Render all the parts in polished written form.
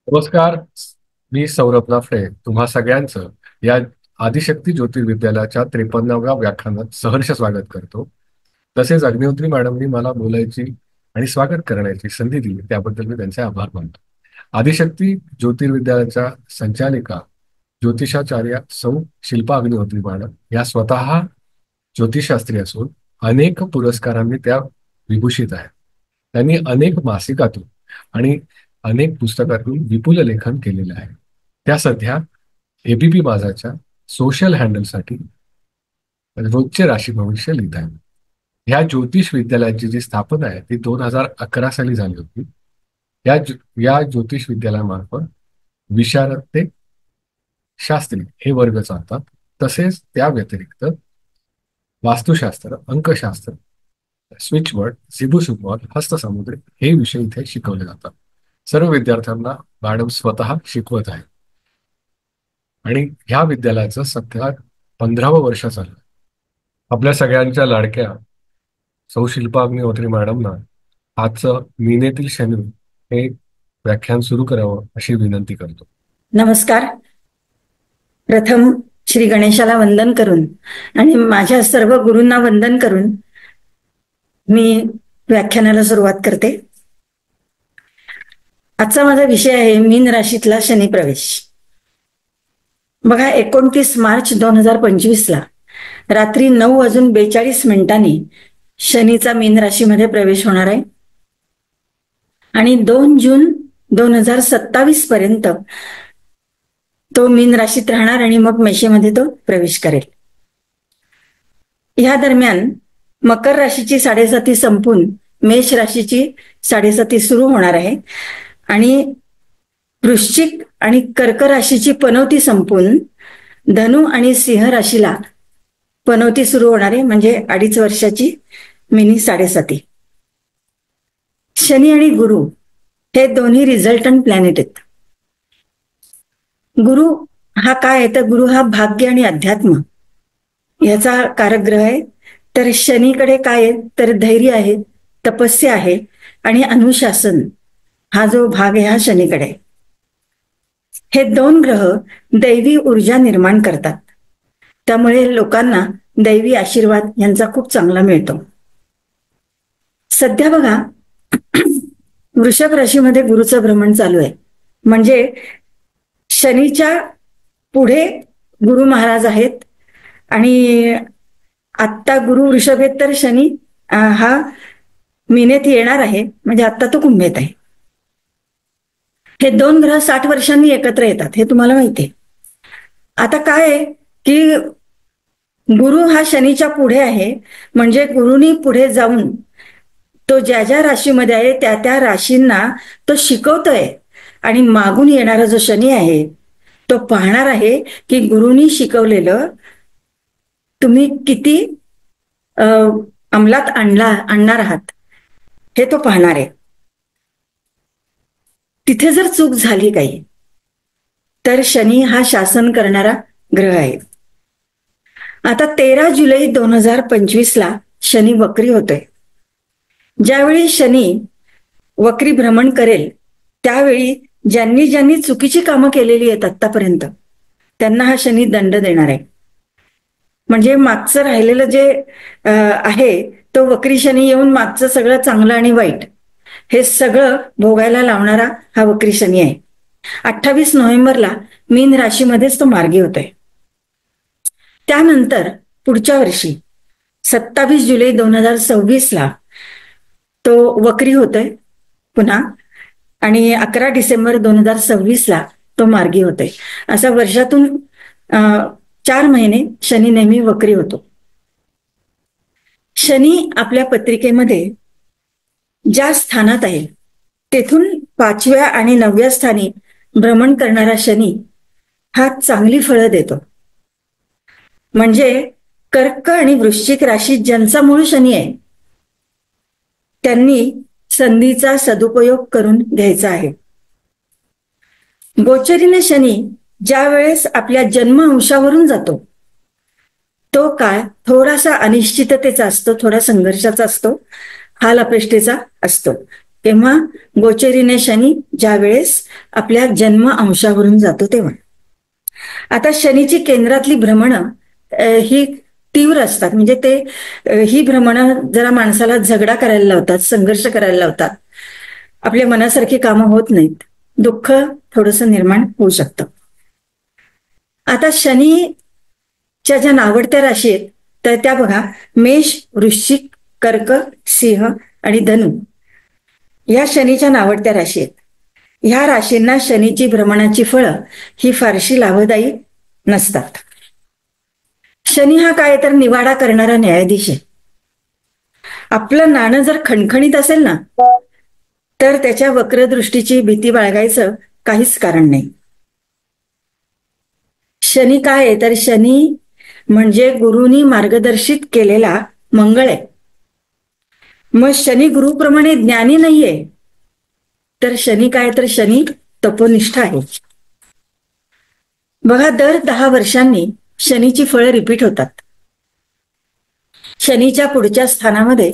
नमस्कार. मी सौरभ नाफडे तुम्हा सगळ्यांचं या आदिशक्ती ज्योतिर्विद्यालयाच्या 53व्या व्याख्यानात सहर्ष स्वागत करतो. तसेच अग्निहोत्री मॅडमनी मला बोलायची आणि स्वागत करण्याची संधी दिली त्याबद्दल मी त्यांचे आभार मानतो. आदिशक्ती ज्योतिर्विद्यालयाच्या संचालिका ज्योतिषाचार्य सौ शिल्पा अग्निहोत्री मॅडम या स्वतः ज्योतिषशास्त्री असून अनेक पुरस्कारांनी त्या विभूषित आहेत. त्यांनी अनेक मासिकातून आणि अनेक पुस्तकातून विपुल लेखन केलेलं आहे. त्या सध्या एबीपी माझाच्या सोशल हँडलसाठी रोजचे राशी भविष्य लिहित आहेत. ह्या ज्योतिष विद्यालयाची जी स्थापना आहे ती 2011 साली झाली होती. या ज्योतिष विद्यालयामार्फत विशारद ते शास्त्री हे वर्ग चालतात. तसेच त्या व्यतिरिक्त वास्तुशास्त्र, अंकशास्त्र, स्विचवर्ड, झिबुसुमॉल, हस्तसमुद्री हे विषय इथे शिकवले जातात. सर्व विद्यार्थ्यांना मॅडम स्वतः शिकवत आहे आणि ह्या विद्यालयाचं सध्या 15वं वर्ष चाललं. आपल्या सगळ्यांच्या लाडक्या सौ शिल्पा अग्निहोत्री मॅडमना आजचं मीनेतील शनी हे व्याख्यान सुरू करावं अशी विनंती करतो. नमस्कार. प्रथम श्री गणेशाला वंदन करून आणि माझ्या सर्व गुरूंना वंदन करून मी व्याख्यानाला सुरुवात करते. आजचा माझा विषय आहे मीन राशीतला शनी प्रवेश. बघा, 29 मार्च 2025 ला रात्री 9:42 शनीचा मीन राशीमध्ये प्रवेश होणार आहे आणि 2 जून 2027 पर्यंत तो मीन राशीत राहणार आणि मग मेषेमध्ये तो प्रवेश करेल. ह्या दरम्यान मकर राशीची 7.5 संपून मेष राशीची 7.5 सुरू होणार आहे आणि वृश्चिक आणि कर्क राशीची पनौती संपून धनु आणि सिंह राशीला पनौती सुरू होणार आहे, म्हणजे 2.5 वर्षाची मिनी 7.5. शनी आणि गुरु हे दोन्ही रिझल्टंट प्लॅनेट आहेत. गुरु हा काय आहे तर गुरु हा भाग्य आणि अध्यात्म याचा कारक ग्रह आहे. तर शनीकडे काय आहे तर धैर्य आहे, तपस्या आहे आणि अनुशासन हा जो भाग आहे हा शनीकडे आहे. हे 2 ग्रह दैवी ऊर्जा निर्माण करतात, त्यामुळे लोकांना दैवी आशीर्वाद यांचा खूप चांगला मिळतो. सध्या बघा, वृषभ राशीमध्ये गुरुचं भ्रमण चालू आहे, म्हणजे शनीच्या पुढे गुरु महाराज आहेत आणि आत्ता गुरु वृषभ आहेत तर शनी हा मीनेत येणार आहे, म्हणजे आत्ता तो कुंभेत आहे. हे 2 ग्रह 60 वर्षांनी एकत्र येतात, हे तुम्हाला माहिती आहे. आता काय आहे की गुरु हा शनीच्या पुढे आहे, म्हणजे गुरुनी पुढे जाऊन तो ज्या ज्या राशीमध्ये आहे त्या त्या राशींना तो शिकवतोय आणि मागून येणारा जो शनी आहे तो पाहणार आहे की गुरुनी शिकवलेलं तुम्ही किती अंमलात आणणार आहात हे तो पाहणार आहे. तिथे जर चूक झाली काही तर शनी हा शासन करणारा ग्रह आहे. आता 13 जुलै 2025 ला शनी वक्री होतोय. ज्यावेळी शनी वक्री भ्रमण करेल त्यावेळी ज्यांनी ज्यांनी चुकीची कामं केलेली आहेत आतापर्यंत त्यांना हा शनी दंड देणार आहे. म्हणजे मागचं राहिलेलं जे आहे तो वक्री शनी येऊन मागचं सगळं चांगलं आणि वाईट हे सगळं भोगायला लावणारा हा वक्री शनी आहे. 28 नोव्हेंबरला मीन राशीमध्येच तो मार्गी होतोय. त्यानंतर पुढच्या वर्षी 27 जुलै 2026 ला तो वक्री होतोय पुन्हा आणि 11 डिसेंबर 2026 ला तो मार्गी होतोय. असा वर्षातून 4 महिने शनी नेहमी वक्री होतो. शनी आपल्या पत्रिकेमध्ये ज्या स्थानात आहे तेथून 5व्या आणि 9व्या स्थानी भ्रमण करणारा शनी हा चांगली फळं देतो. म्हणजे कर्क आणि वृश्चिक राशीत ज्यांचा मूळ शनी आहे त्यांनी संधीचा सदुपयोग करून घ्यायचा आहे. गोचरीने शनी ज्या वेळेस आपल्या जन्म अंशावरून जातो तो काळ थोडासा अनिश्चिततेचा असतो, थोडा संघर्षाचा असतो, हाल अपेष्टेचा असतो. तेव्हा गोचरीने शनी ज्या वेळेस आपल्या जन्म अंशावरून जातो तेव्हा. आता शनीची केंद्रातली भ्रमणं ही तीव्र असतात. म्हणजे ते ही भ्रमणं जरा माणसाला झगडा करायला लावतात, संघर्ष करायला लावतात. आपल्या मनासारखी कामं होत नाहीत, दुःख थोडंसं निर्माण होऊ शकतं. आता शनीच्या ज्या नावडत्या राशी आहेत तर त्या बघा, मेष, वृश्चिक, कर्क, सिंह आणि धनु या शनीच्या नावडत्या राशी आहेत. ह्या राशींना शनीची भ्रमणाची फळं ही फारशी लाभदायी नसतात. शनी हा काय तर निवाडा करणारा न्यायाधीश आहे. आपलं नाणं जर खणखणीत असेल ना तर त्याच्या वक्रदृष्टीची भीती बाळगायचं काहीच कारण नाही. शनी काय आहे तर शनी म्हणजे गुरुनी मार्गदर्शित केलेला मंगळ आहे. मग शनी गुरुप्रमाणे ज्ञानी नाहीये तर शनी काय तर शनी तपोनिष्ठ आहे. बघा, दर 10 वर्षांनी शनीची फळं रिपीट होतात. शनीच्या पुढच्या स्थानामध्ये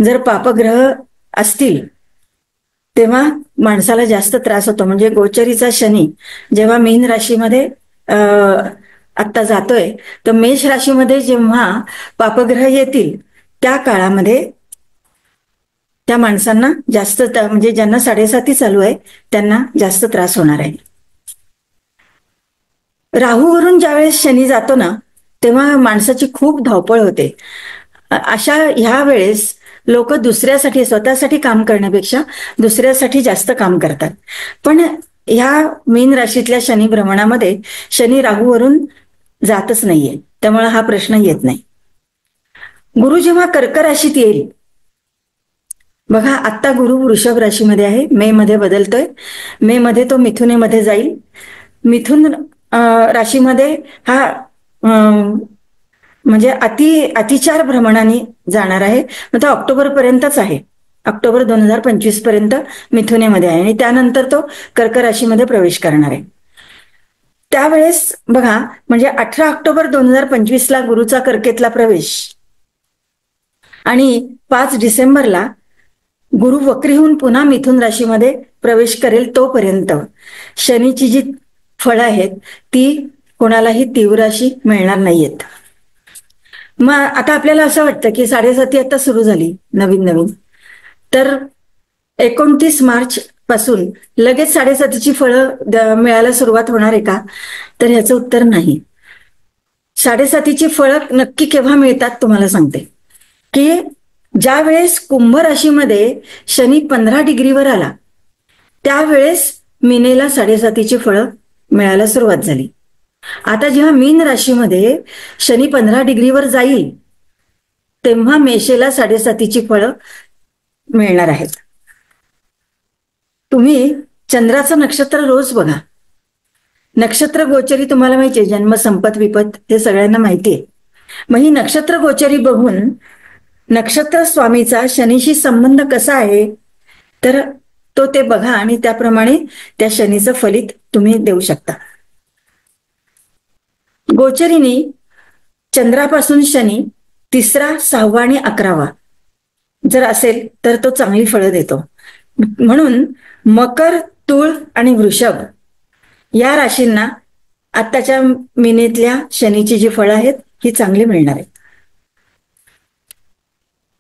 जर पापग्रह असतील तेव्हा माणसाला जास्त त्रास होतो. म्हणजे गोचरीचा शनी जेव्हा मीन राशीमध्ये आत्ता जातोय तर मेष राशीमध्ये जेव्हा पापग्रह येतील त्या काळामध्ये त्या माणसांना जास्त म्हणजे ज्यांना 7.5 चालू आहे त्यांना जास्त त्रास होणार आहे. राहूवरून ज्यावेळेस शनी जातो ना तेव्हा माणसाची खूप धावपळ होते. अशा ह्या वेळेस लोक दुसऱ्यासाठी, स्वतःसाठी काम करण्यापेक्षा दुसऱ्यासाठी जास्त काम करतात. पण ह्या मीन राशीतल्या शनी भ्रमणामध्ये शनी राहूवरून जातच नाहीये, त्यामुळे हा प्रश्न येत नाही. गुरु जेव्हा कर्क राशीत येईल, बघा आत्ता गुरु वृषभ राशीमध्ये आहे, मे मध्ये बदलतोय. मे मध्ये तो मिथुनेमध्ये जाईल. मिथुन राशीमध्ये हा म्हणजे अतिचार भ्रमणाने जाणार आहे. मग तो ऑक्टोबर पर्यंतच आहे, ऑक्टोबर 2025 पर्यंत मिथुनेमध्ये आहे आणि त्यानंतर तो कर्क राशीमध्ये प्रवेश करणार आहे. त्यावेळेस बघा, म्हणजे 18 ऑक्टोबर 2025 ला गुरुचा कर्केतला प्रवेश आणि 5 डिसेंबरला गुरु वक्री होऊन पुन्हा मिथुन राशीमध्ये प्रवेश करेल. तोपर्यंत शनीची जी फळं आहेत ती कोणालाही तीव्र अशी मिळणार नाहीयेत. मग आता आपल्याला असं वाटतं की 7.5 आता सुरू झाली नवीन, तर 29 मार्च पासून लगेच 7.5ची फळं मिळायला सुरुवात होणार आहे का? तर ह्याचं उत्तर नाही. 7.5ची फळं नक्की केव्हा मिळतात तुम्हाला सांगते, की ज्या वेळेस कुंभ राशीमध्ये शनी 15 डिग्रीवर आला त्यावेळेस मीनेला 7.5ची फळं मिळायला सुरुवात झाली. आता जेव्हा मीन राशीमध्ये शनी 15 डिग्रीवर जाईल तेव्हा मेषेला 7.5ची फळं मिळणार आहेत. तुम्ही चंद्राचं नक्षत्र रोज बघा. नक्षत्र गोचरी तुम्हाला माहिती आहे, जन्म, संपत, विपत हे सगळ्यांना माहिती आहे. मग ही नक्षत्र गोचरी बघून नक्षत्र स्वामीचा शनीशी संबंध कसा आहे तर तो ते बघा आणि त्याप्रमाणे त्या शनीचं फलित तुम्ही देऊ शकता. गोचरीने चंद्रापासून शनी 3रा, 6वा आणि 11वा जर असेल तर तो चांगली फळं देतो. म्हणून मकर, तुळ आणि वृषभ या राशींना आत्ताच्या मिनेतल्या शनीची जी फळं आहेत ही चांगली मिळणार आहेत.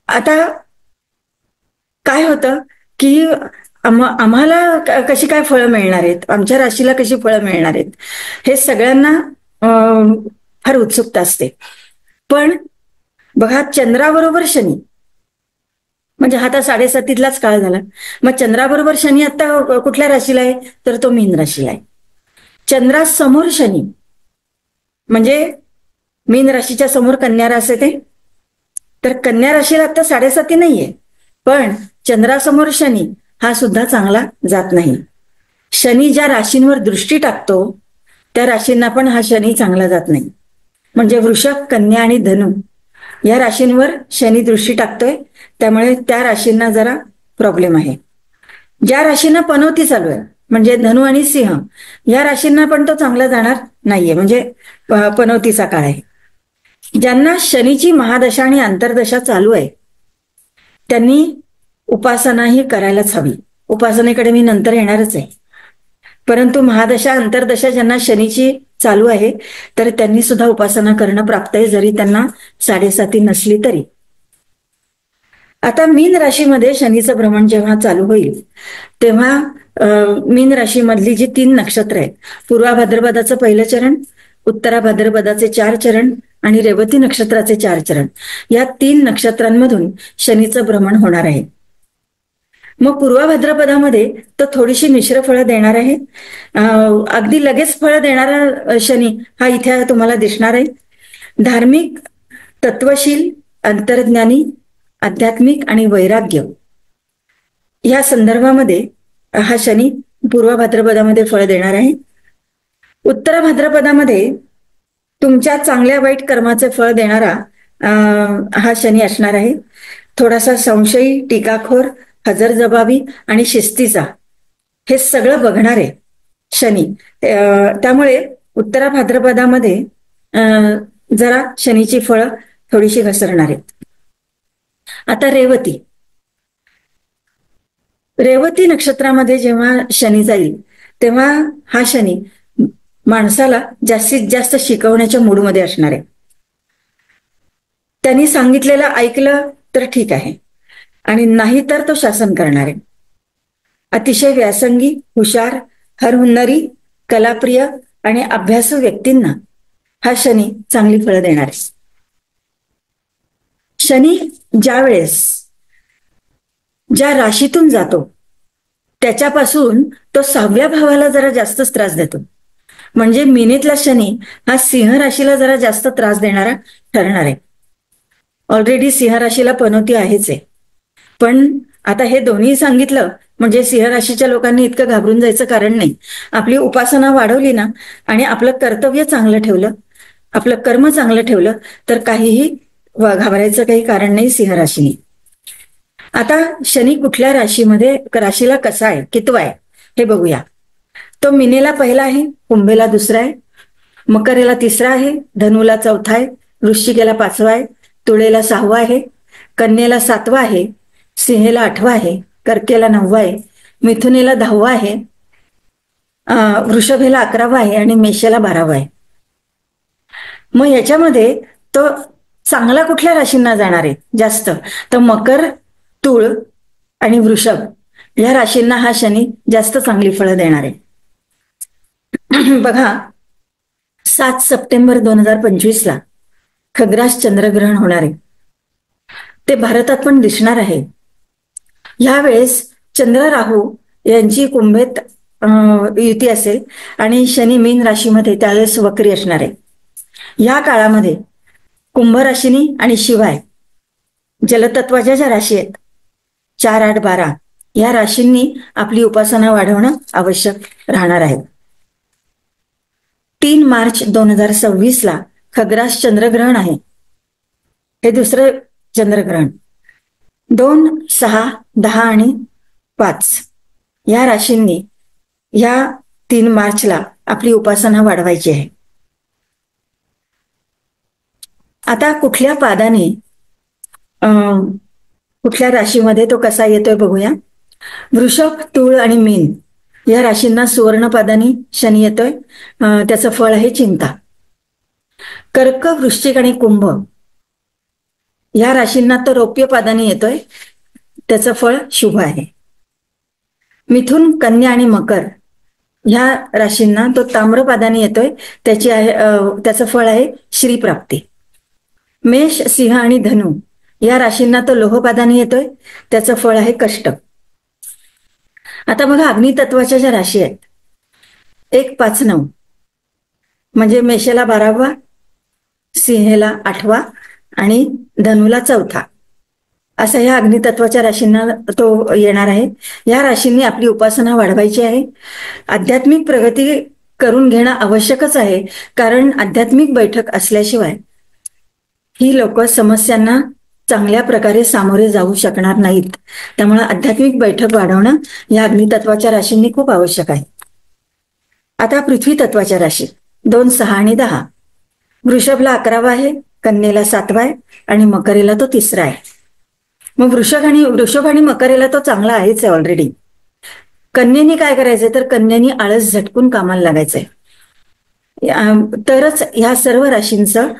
आता काय होतं की आम्हाला कशी काय फळं मिळणार आहेत, आमच्या राशीला कशी फळं मिळणार आहेत, हे सगळ्यांना फार उत्सुकता असते. पण बघा, चंद्राबरोबर शनी म्हणजे हा आता 7.5लाच काळ झाला. मग चंद्राबरोबर शनी आता कुठल्या राशीला आहे तर तो मीन राशीला आहे. चंद्रासमोर शनी म्हणजे मीन राशीच्या समोर कन्या रास येते, तर कन्या राशीला आता 7.5 नाहीये, पण चंद्रासमोर शनी हा सुद्धा चांगला जात नाही. शनी ज्या राशींवर दृष्टी टाकतो त्या राशींना पण हा शनी चांगला जात नाही. म्हणजे वृषभ, कन्या आणि धनु या राशींवर शनी दृष्टी टाकतोय, त्यामुळे त्या राशींना जरा प्रॉब्लेम आहे. ज्या राशींना पनौती चालू आहे म्हणजे धनु आणि सिंह या राशींना पण तो चांगला जाणार नाहीये, म्हणजे पनौतीचा काळ आहे. ज्यांना शनीची महादशा आणि अंतर्दशा चालू आहे त्यांनी उपासनाही करायलाच हवी. उपासनेकडे मी नंतर येणारच आहे. परंतु महादशा अंतर्दशा ज्यांना शनीची चालू आहे तर त्यांनी सुद्धा उपासना करणं प्राप्त आहे, जरी त्यांना 7.5 नसली तरी. आता मीन राशीमध्ये शनीचं भ्रमण जेव्हा चालू होईल तेव्हा मीन राशीमधली जी 3 नक्षत्र आहेत, पूर्वा भाद्रपदाचं पहिलं चरण, उत्तरा भाद्रपदाचे 4 चरण आणि रेवती नक्षत्राचे 4 चरण, या 3 नक्षत्रांमधून शनीचं भ्रमण होणार आहे. मग पूर्वा भाद्रपदामध्ये तो थोडीशी मिश्र फळं देणार आहे. अगदी लगेच फळं देणारा शनी हा इथे तुम्हाला दिसणार आहे. धार्मिक, तत्वशील, अंतर्ज्ञानी, आध्यात्मिक आणि वैराग्य या संदर्भामध्ये हा शनी पूर्व भाद्रपदामध्ये फळ देणार आहे. उत्तर भाद्रपदामध्ये तुमच्या चांगल्या वाईट कर्माचे फळ देणारा हा शनी असणार आहे. थोडासा संशयी, टीकाखोर, हजरजबाबी आणि शिस्तीचा हे सगळं बघणार आहे शनी. त्यामुळे उत्तरा भाद्रपदामध्ये जरा शनीची फळं थोडीशी घसरणार आहेत. आता रेवती नक्षत्रामध्ये जेव्हा शनी जाईल तेव्हा हा शनी माणसाला जास्तीत जास्त शिकवण्याच्या मूडमध्ये असणार आहे. त्यांनी सांगितलेलं ऐकलं तर ठीक आहे आणि नाही तर तो शासन करणार आहे. अतिशय व्यासंगी, हुशार, हरहुन्नरी, कलाप्रिय आणि अभ्यासू व्यक्तींना हा शनी चांगली फळं देणार आहे. शनी ज्या राशीतून जातो त्याच्यापासून तो 6व्या भावाला जरा जास्तच त्रास देतो. म्हणजे मिनेतला शनी हा सिंह राशीला जरा जास्त त्रास देणारा ठरणार आहे. ऑलरेडी सिंह राशीला पनोती आहेच आहे, पण आता हे दोन्ही सांगितलं म्हणजे सिंह राशीच्या लोकांनी इतकं घाबरून जायचं कारण नाही. आपली उपासना वाढवली ना आणि आपलं कर्तव्य चांगलं ठेवलं, आपलं कर्म चांगलं ठेवलं तर काहीही घाबरायचं काही कारण नाही सिंह राशीने. आता शनी कुठल्या राशीला कसा आहे, कितवा आहे हे बघूया. तो मिनेला पहिला आहे, कुंभेला दुसरा आहे, मकरेला तिसरा आहे, धनुला चौथा आहे, वृश्चिकेला 5वा आहे, तुळेला 6वा आहे, कन्येला 7वा आहे, सिंहेला 8वा आहे, कर्केला 9वा आहे, मिथुनेला 10वा आहे, वृषभेला 11वा आहे आणि मेषेला 12वा आहे. मग याच्यामध्ये तो चांगला कुठल्या राशींना जाणार आहे जास्त, तर मकर, तुळ आणि वृषभ या राशींना हा शनी जास्त चांगली फळं देणार आहे. बघा 7 सप्टेंबर 2025 खग्रास चंद्रग्रहण होणार आहे. ते भारतात पण दिसणार आहे. यावेळेस चंद्र राहू यांची कुंभेत युती असेल आणि शनी मीन राशीमध्ये त्यावेळेस वक्री असणार आहे. या काळामध्ये कुंभ राशीनी आणि शिवाय जलतत्वाच्या ज्या राशी आहेत 4, 8, 12 या राशींनी आपली उपासना वाढवणं आवश्यक राहणार आहे. 3 मार्च 2026 खग्रास चंद्रग्रहण आहे. हे दुसरं चंद्रग्रहण. 2, 6, 10 आणि 5 या राशींनी या 3 मार्चला आपली उपासना वाढवायची आहे. आता कुठल्या पादाने कुठल्या राशीमध्ये तो कसा येतोय बघूया. वृषभ, तूळ आणि मीन या राशींना सुवर्ण पादाने शनी येतोय. त्याचं फळ आहे चिंता. कर्क, वृश्चिक आणि कुंभ या राशींना तो रौप्य पादाने येतोय. त्याचं फळ शुभ आहे. मिथुन, कन्या आणि मकर ह्या राशींना तो ताम्रपादाने येतोय. त्याचं फळ आहे श्रीप्राप्ती. मेष, सिंह आणि धनु या राशींना तो लोहपादाने येतोय. त्याचं फळ आहे कष्ट. आता बघा अग्नितत्वाच्या ज्या राशी आहेत 1, 5, 9 म्हणजे मेषेला 12वा, सिंहेला 8वा आणि धनुला 4था असं ह्या अग्नितत्वाच्या राशींना तो येणार आहे. या राशींनी आपली उपासना वाढवायची आहे. आध्यात्मिक प्रगती करून घेणं आवश्यकच आहे, कारण आध्यात्मिक बैठक असल्याशिवाय ही लोक समस्यांना चांगल्या प्रकारे सामोरे जाऊ शकणार नाहीत. त्यामुळे आध्यात्मिक बैठक वाढवणं या अग्नितत्वाच्या राशींनी खूप आवश्यक आहे. आता पृथ्वी तत्वाच्या राशी 2, 6 आणि 10 वृषभला 11वा आहे, कन्येला 7वा आहे आणि मकरेला तो 3रा आहे. मग वृषभ आणि मकरेला तो चांगला आहेच आहे ऑलरेडी. कन्येनी काय करायचंय तर कन्येनी आळस झटकून कामाला लागायचंय. तरच ह्या सर्व राशींचं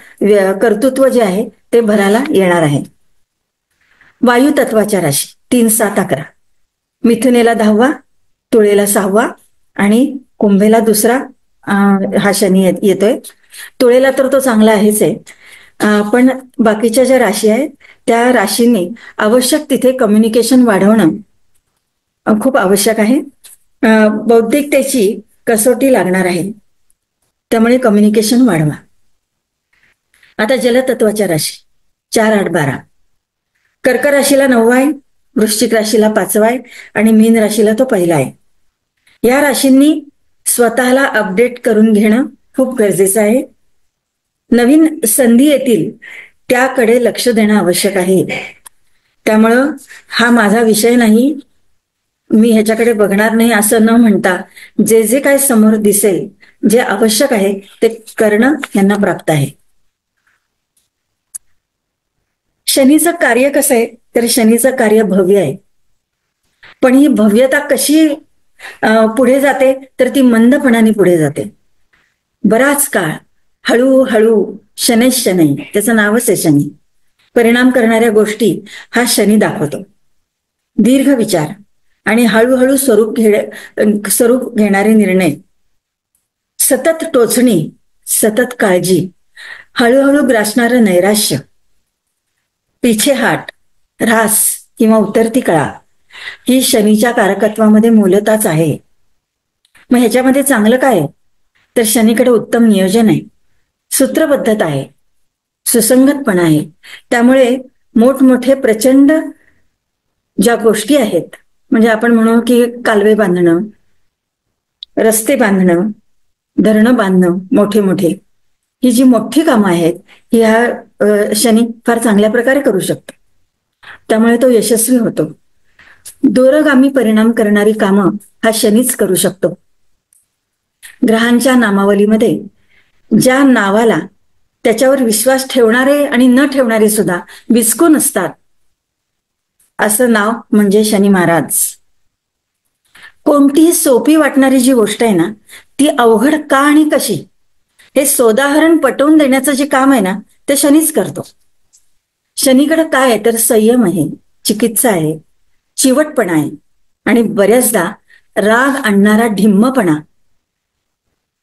कर्तृत्व जे आहे ते भराला येणार आहे. वायू तत्वाच्या राशी 3, 7, 11. मिथुनेला 10वा, तुळेला 6वा आणि कुंभेला 2रा हा शनी येतोय. तुळेला तर तो चांगला आहेच आहे. पण बाकीच्या ज्या राशी आहेत त्या राशींनी आवश्यक तिथे कम्युनिकेशन वाढवणं खूप आवश्यक आहे. बौद्धिकतेची कसोटी लागणार आहे, त्यामुळे कम्युनिकेशन वाढवा. आता जलतत्वाच्या राशी 4, 8, 12. कर्क राशीला 9वा आहे, वृश्चिक राशीला 5वा आहे आणि मीन राशीला तो 1ला आहे. या राशींनी स्वतःला अपडेट करून घेणं खूप गरजेचं आहे. नवीन संधी येतील त्याकडे लक्ष देणं आवश्यक आहे. त्यामुळं हा माझा विषय नाही, मी ह्याच्याकडे बघणार नाही असं न म्हणता जे जे काय समोर दिसेल, जे आवश्यक आहे ते करणं यांना प्राप्त आहे. शनीचं कार्य कसं आहे तर शनीचं कार्य भव्य आहे. पण ही भव्यता कशी पुढे जाते तर ती मंदपणाने पुढे जाते. बराच काळ हळूहळू शनैः शनै, त्याचं नावच आहे शनी, परिणाम करणाऱ्या गोष्टी हा शनी दाखवतो. दीर्घ विचार आणि हळूहळू स्वरूप घेणारे निर्णय, सतत टोचणी, सतत काळजी, हळूहळू ग्रासणारं नैराश्य, पिछेहाट, ऱ्हास किंवा उतरती कळा ही शनीच्या कारकत्वामध्ये मूलतःच आहे. मग ह्याच्यामध्ये चांगलं काय आहे तर शनीकडे उत्तम नियोजन आहे, सूत्रबद्धता आहे, सुसंगतपणा आहे. त्यामुळे मोठमोठे प्रचंड ज्या गोष्टी आहेत, म्हणजे आपण म्हणू की कालवे बांधणं, रस्ते बांधणं, धरणं बांधणं, मोठे मोठे, ही जी मोठी कामं आहेत ही हा शनी फार चांगल्या प्रकारे करू शकतो. त्यामुळे तो यशस्वी होतो. दूरगामी परिणाम करणारी कामं हा शनीच करू शकतो. ग्रहांच्या नामावलीमध्ये ज्या नावाला त्याच्यावर विश्वास ठेवणारे आणि न ठेवणारे सुद्धा विचकून असतात, असं नाव म्हणजे शनी महाराज. कोणतीही सोपी वाटणारी जी गोष्ट आहे ना ती अवघड का आणि कशी हे सोदाहरण पटवून देण्याचं जे काम आहे ना ते शनीच करतो. शनीकडे काय आहे तर संयम आहे, चिकित्सा आहे, चिवटपणा आहे आणि बऱ्याचदा राग आणणारा ढिम्मपणा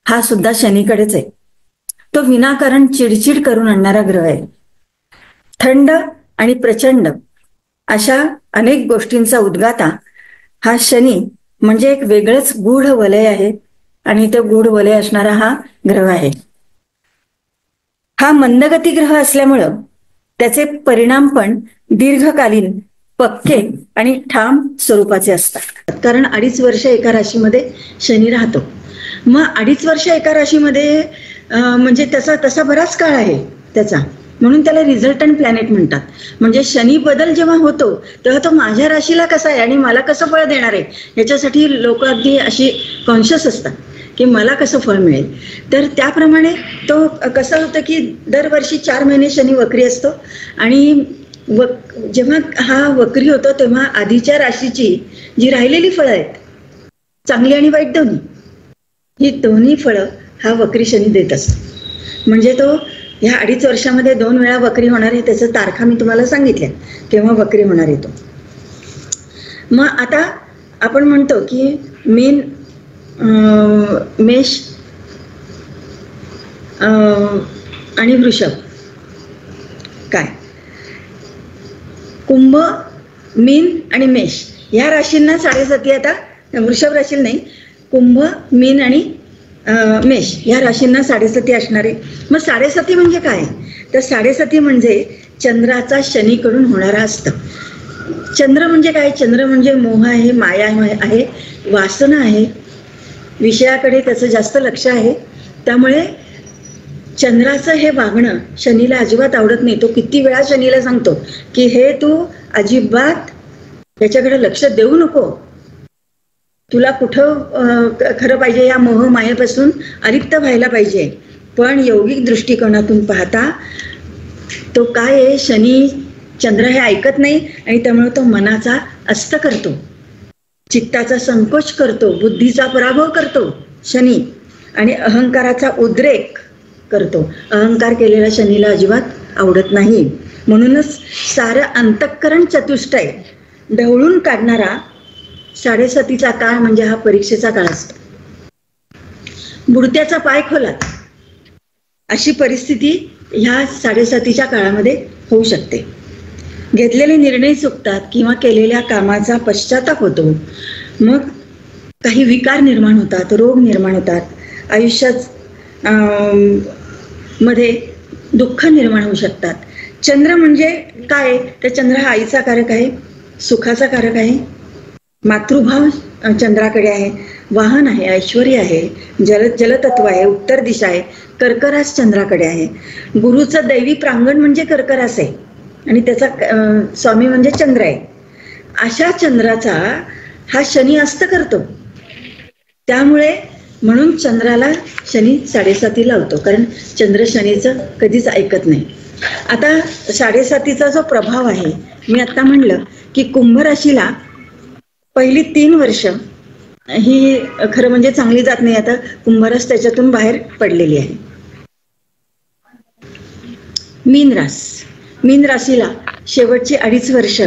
हा सुद्धा शनीकडेच आहे. तो विनाकारण चिडचिड करून आणणारा ग्रह आहे. थंड आणि प्रचंड अशा अनेक गोष्टींचा उद्गाता हा शनी म्हणजे एक वेगळंच गूढ वलय आहे आणि ते गूढ वलय असणारा हा ग्रह आहे. हा मंदगती ग्रह असल्यामुळं त्याचे परिणाम पण दीर्घकालीन, पक्के आणि ठाम स्वरूपाचे असतात. कारण 2.5 वर्ष एका राशीमध्ये शनी राहतो. मग 2.5 वर्ष एका राशीमध्ये म्हणजे तसा बराच काळ आहे त्याचा, म्हणून त्याला रिझल्टंट प्लॅनेट म्हणतात. म्हणजे शनी बदल जेव्हा होतो तेव्हा तो माझ्या राशीला कसा आहे आणि मला कसं फळ देणार आहे याच्यासाठी लोक अगदी अशी कॉन्शियस असतात की मला कसं फळ मिळेल. तर त्याप्रमाणे तो कसं होतं की दरवर्षी 4 महिने शनी वक्री असतो आणि जेव्हा हा वक्री होतो तेव्हा आधीच्या राशीची जी राहिलेली फळं आहेत, चांगली आणि वाईट दोन्ही, ही दोन्ही फळं हा वक्री शनी देत असतो. म्हणजे तो ह्या 2.5 वर्षामध्ये 2 वेळा वक्री होणार आहे. त्याचं तारखा मी तुम्हाला सांगितल्या केव्हा वक्री होणार आहे तो. मग आता आपण म्हणतो की मीन, मेष आणि वृषभ, काय कुंभ, मीन आणि मेष या राशींना 7.5 आता, वृषभ राशीला नाही, कुंभ, मीन आणि मेष या राशींना 7.5 असणारे. मग 7.5 म्हणजे काय तर 7.5 म्हणजे चंद्राचा शनीकडून होणारा असतं. चंद्र म्हणजे काय, चंद्र म्हणजे मोह आहे, माया आहे, वासना आहे, विषयाकडे त्याचं जास्त लक्ष आहे. त्यामुळे चंद्राचं हे वागणं शनीला अजिबात आवडत नाही. तो किती वेळा शनीला सांगतो की हे तू अजिबात त्याच्याकडे लक्ष देऊ नको, तुला कुठं खरं पाहिजे या मोह मायेपासून अलिप्त व्हायला पाहिजे. पण यौगिक दृष्टिकोनातून पाहता तो काय आहे, शनी चंद्र हे ऐकत नाही आणि त्यामुळे तो मनाचा अस्त करतो, चित्ताचा संकोच करतो, बुद्धीचा पराभव करतो शनी, आणि अहंकाराचा उद्रेक करतो. अहंकार केलेला शनीला अजिबात आवडत नाही. म्हणूनच सारं अंतःकरण चतुष्टय ढवळून काढणारा 7:30चा काळ म्हणजे हा परीक्षेचा काळ असतो. बुडत्याचा पाय खोलात अशी परिस्थिती ह्या 7:30च्या काळामध्ये होऊ शकते. घेतलेले निर्णय चुकतात किंवा केलेल्या कामाचा पश्चाताप होतो. मग काही विकार निर्माण होतात, रोग निर्माण होतात, आयुष्यात मध्ये दुःख निर्माण होऊ शकतात. चंद्र म्हणजे काय, तर चंद्र हा आईचा कारक आहे, सुखाचा कारक आहे, मातृभाव चंद्राकडे आहे, वाहन आहे, ऐश्वर्य आहे, जलतत्व आहे, उत्तर दिशा आहे, कर्करास चंद्राकडे आहे. गुरुचं दैवी प्रांगण म्हणजे कर्करास आहे आणि त्याचा स्वामी म्हणजे चंद्र आहे. अशा चंद्राचा हा शनी अस्त करतो. त्यामुळे म्हणून चंद्राला शनी 7:30 लावतो, कारण चंद्र शनीचं कधीच ऐकत नाही. आता 7:30चा जो प्रभाव आहे, मी आता म्हणलं की कुंभ राशीला पहिली 3 वर्ष ही खरं म्हणजे चांगली जात नाही. आता कुंभरास त्याच्यातून बाहेर पडलेली आहे. मीन राशीला शेवटची 2.5 वर्ष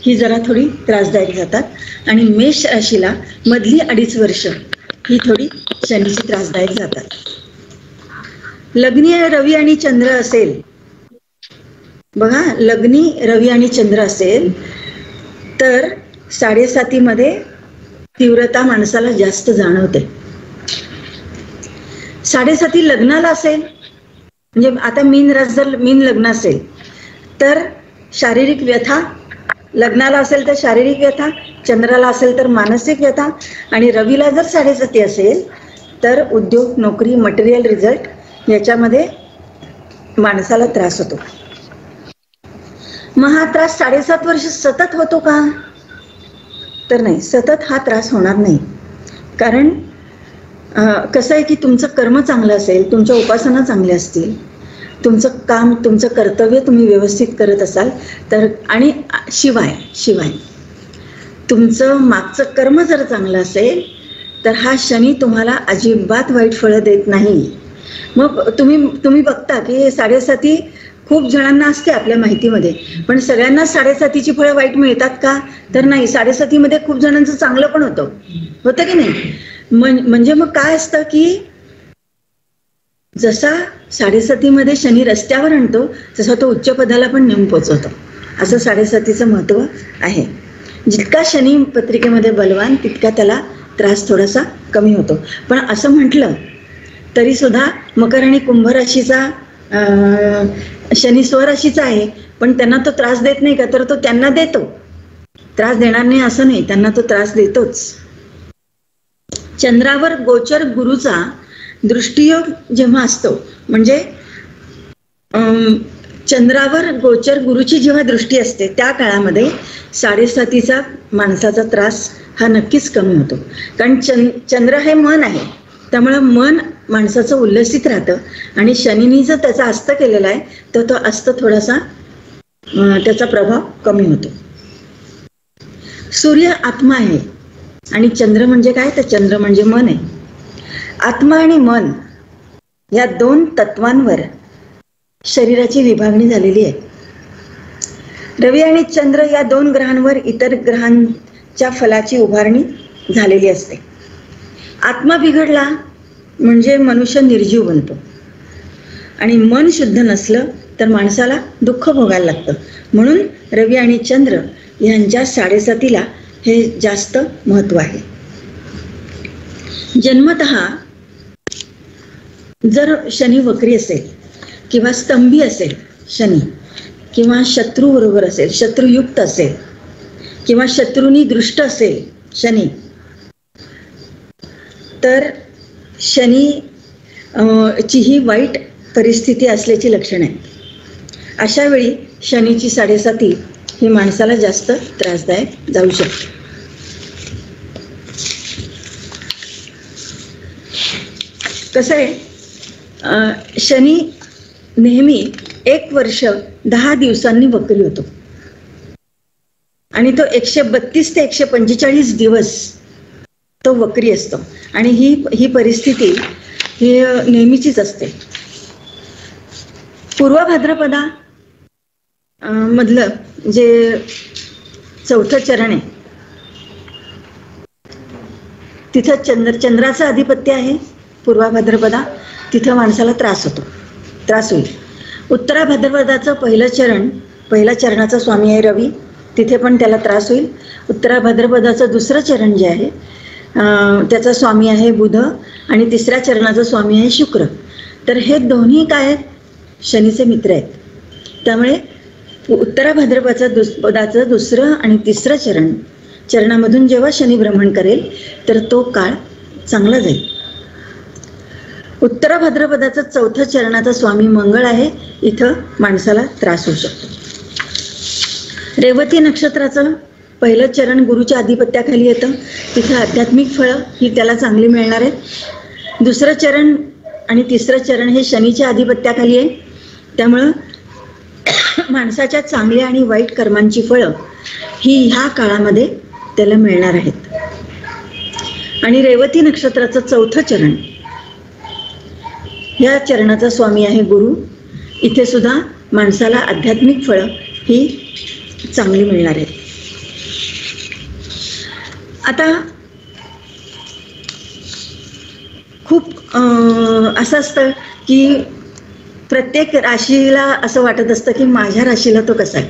ही जरा थोडी त्रासदायक जातात आणि मेष राशीला मधली 2.5 वर्ष ही थोडी शनीची त्रासदायक जातात. लग्नी रवी आणि चंद्र असेल, बघा, लग्नी रवी आणि चंद्र असेल तर 7:30 मध्ये तीव्रता माणसाला जास्त जाणवते. 7:30 लग्नाला असेल, म्हणजे आता मीन लग्न असेल तर शारीरिक व्यथा, लग्नाला असेल तर शारीरिक व्यथा, चंद्राला असेल तर मानसिक व्यथा, आणि रवीला जर 7:30 असेल तर उद्योग, नोकरी, मटेरियल रिझल्ट याच्यामध्ये माणसाला त्रास होतो. मग हा त्रास 7.5 वर्ष सतत होतो का, तर नाही, सतत हा त्रास होणार नाही. कारण कसं आहे की तुमचं कर्म चांगलं असेल, तुमच्या उपासना चांगल्या असतील, तुमचं काम, तुमचं कर्तव्य तुम्ही व्यवस्थित करत असाल तर, आणि शिवाय तुमचं मागचं कर्म जर चांगलं असेल तर हा शनी तुम्हाला अजिबात वाईट फळं देत नाही. मग तुम्ही बघता की 7:30 खूप जणांना असते आपल्या माहितीमध्ये, पण सगळ्यांना 7:30ची फळं वाईट मिळतात का, तर नाही. 7:30 मध्ये खूप जणांचं चांगलं पण होतं की नाही. म्हणजे मग काय असतं की जसा 7:30 मध्ये शनी रस्त्यावर आणतो तसा तो उच्च पदाला पण नेऊन पोचवतो. असं 7:30चं महत्व आहे. जितका शनी पत्रिकेमध्ये बलवान तितका त्याला त्रास थोडासा कमी होतो. पण असं म्हटलं तरी सुद्धा मकर आणि कुंभ राशीचा शनी स्वराशीचा आहे, पण त्यांना तो त्रास देत नाही का, तर तो त्यांना देतो. त्रास देणार नाही असं नाही, त्यांना तो त्रास देतोच. चंद्रावर गोचर गुरुचा दृष्टियोग जेव्हा असतो, म्हणजे चंद्रावर गोचर गुरुची जेव्हा दृष्टी असते त्या काळामध्ये 7:30चा माणसाचा त्रास हा नक्कीच कमी होतो. कारण चंद्र हे मन आहे, त्यामुळे मन माणसाचं उल्लसित राहतं आणि शनीनी जर त्याचा अस्त केलेला आहे तर तो अस्त थोडासा त्याचा प्रभाव कमी होतो. सूर्य आत्मा आहे आणि चंद्र म्हणजे काय, तर चंद्र म्हणजे मन आहे. आत्मा आणि मन या 2 तत्वांवर शरीराची विभागणी झालेली आहे. रवी आणि चंद्र या 2 ग्रहांवर इतर ग्रहांच्या फलाची उभारणी झालेली असते. आत्मा बिघडला म्हणजे मनुष्य निर्जीव बनतो आणि मन शुद्ध नसलं तर माणसाला दुःख भोगायला लागतं. म्हणून रवी आणि चंद्र यांच्या 7:30ला हे जास्त महत्व आहे. जन्मतः जर शनी वक्री असेल किंवा स्तंभी असेल शनी, किंवा शत्रू बरोबर असेल, शत्रुयुक्त असेल, किंवा शत्रूंनी दृष्ट असेल शनी, तर शनी ची ही वाईट परिस्थिती असल्याची लक्षणं आहेत. अशा वेळी शनीची 7:30 ही माणसाला जास्त त्रासदायक जाऊ शकते. कसं आहे, शनी नेहमी 1 वर्ष 10 दिवसांनी वक्री होतो. आणि तो 132 ते 145 दिवस तो वक्री असतो आणि ही परिस्थिती ही नेहमीचीच असते. पूर्व भाद्रपदा मधलं जे चौथं चरण आहे तिथं चंद्राचं आधिपत्य आहे. पूर्वा भाद्रपदा तिथं माणसाला त्रास होईल. उत्तरा भाद्रपदाचं पहिल्या चरणाचा स्वामी आहे रवी, तिथे पण त्याला त्रास होईल. उत्तरा भाद्रपदाचं दुसरं चरण जे आहे त्याचा स्वामी आहे बुध आणि तिसऱ्या चरणाचा स्वामी आहे शुक्र. तर हे दोन्ही काय आहेत? शनीचे मित्र आहेत. त्यामुळे उत्तरा भाद्रपदाचं दुसरं आणि तिसरं चरणामधून जेव्हा शनी भ्रमण करेल तर तो काळ चांगला जाईल. उत्तरा भाद्रपदाचं चौथं चरणाचा स्वामी मंगळ आहे, इथं माणसाला त्रास होऊ शकतो. रेवती नक्षत्राचं पहिलं चरण गुरुच्या आधिपत्याखाली येतं, तिथं आध्यात्मिक फळं ही त्याला चांगली मिळणार आहेत. दुसरं चरण आणि तिसरं चरण हे शनीच्या आधिपत्याखाली आहे, त्यामुळं माणसाच्या चांगल्या आणि वाईट कर्मांची फळं ही ह्या काळामध्ये त्याला मिळणार आहेत. आणि रेवती नक्षत्राचं चौथं चरण, या चरणाचा स्वामी आहे गुरु, इथे सुद्धा माणसाला आध्यात्मिक फळं ही चांगली मिळणार आहेत. आता खूप असं असतं की प्रत्येक राशीला असं वाटत असतं की माझ्या राशीला तो कसा आहे,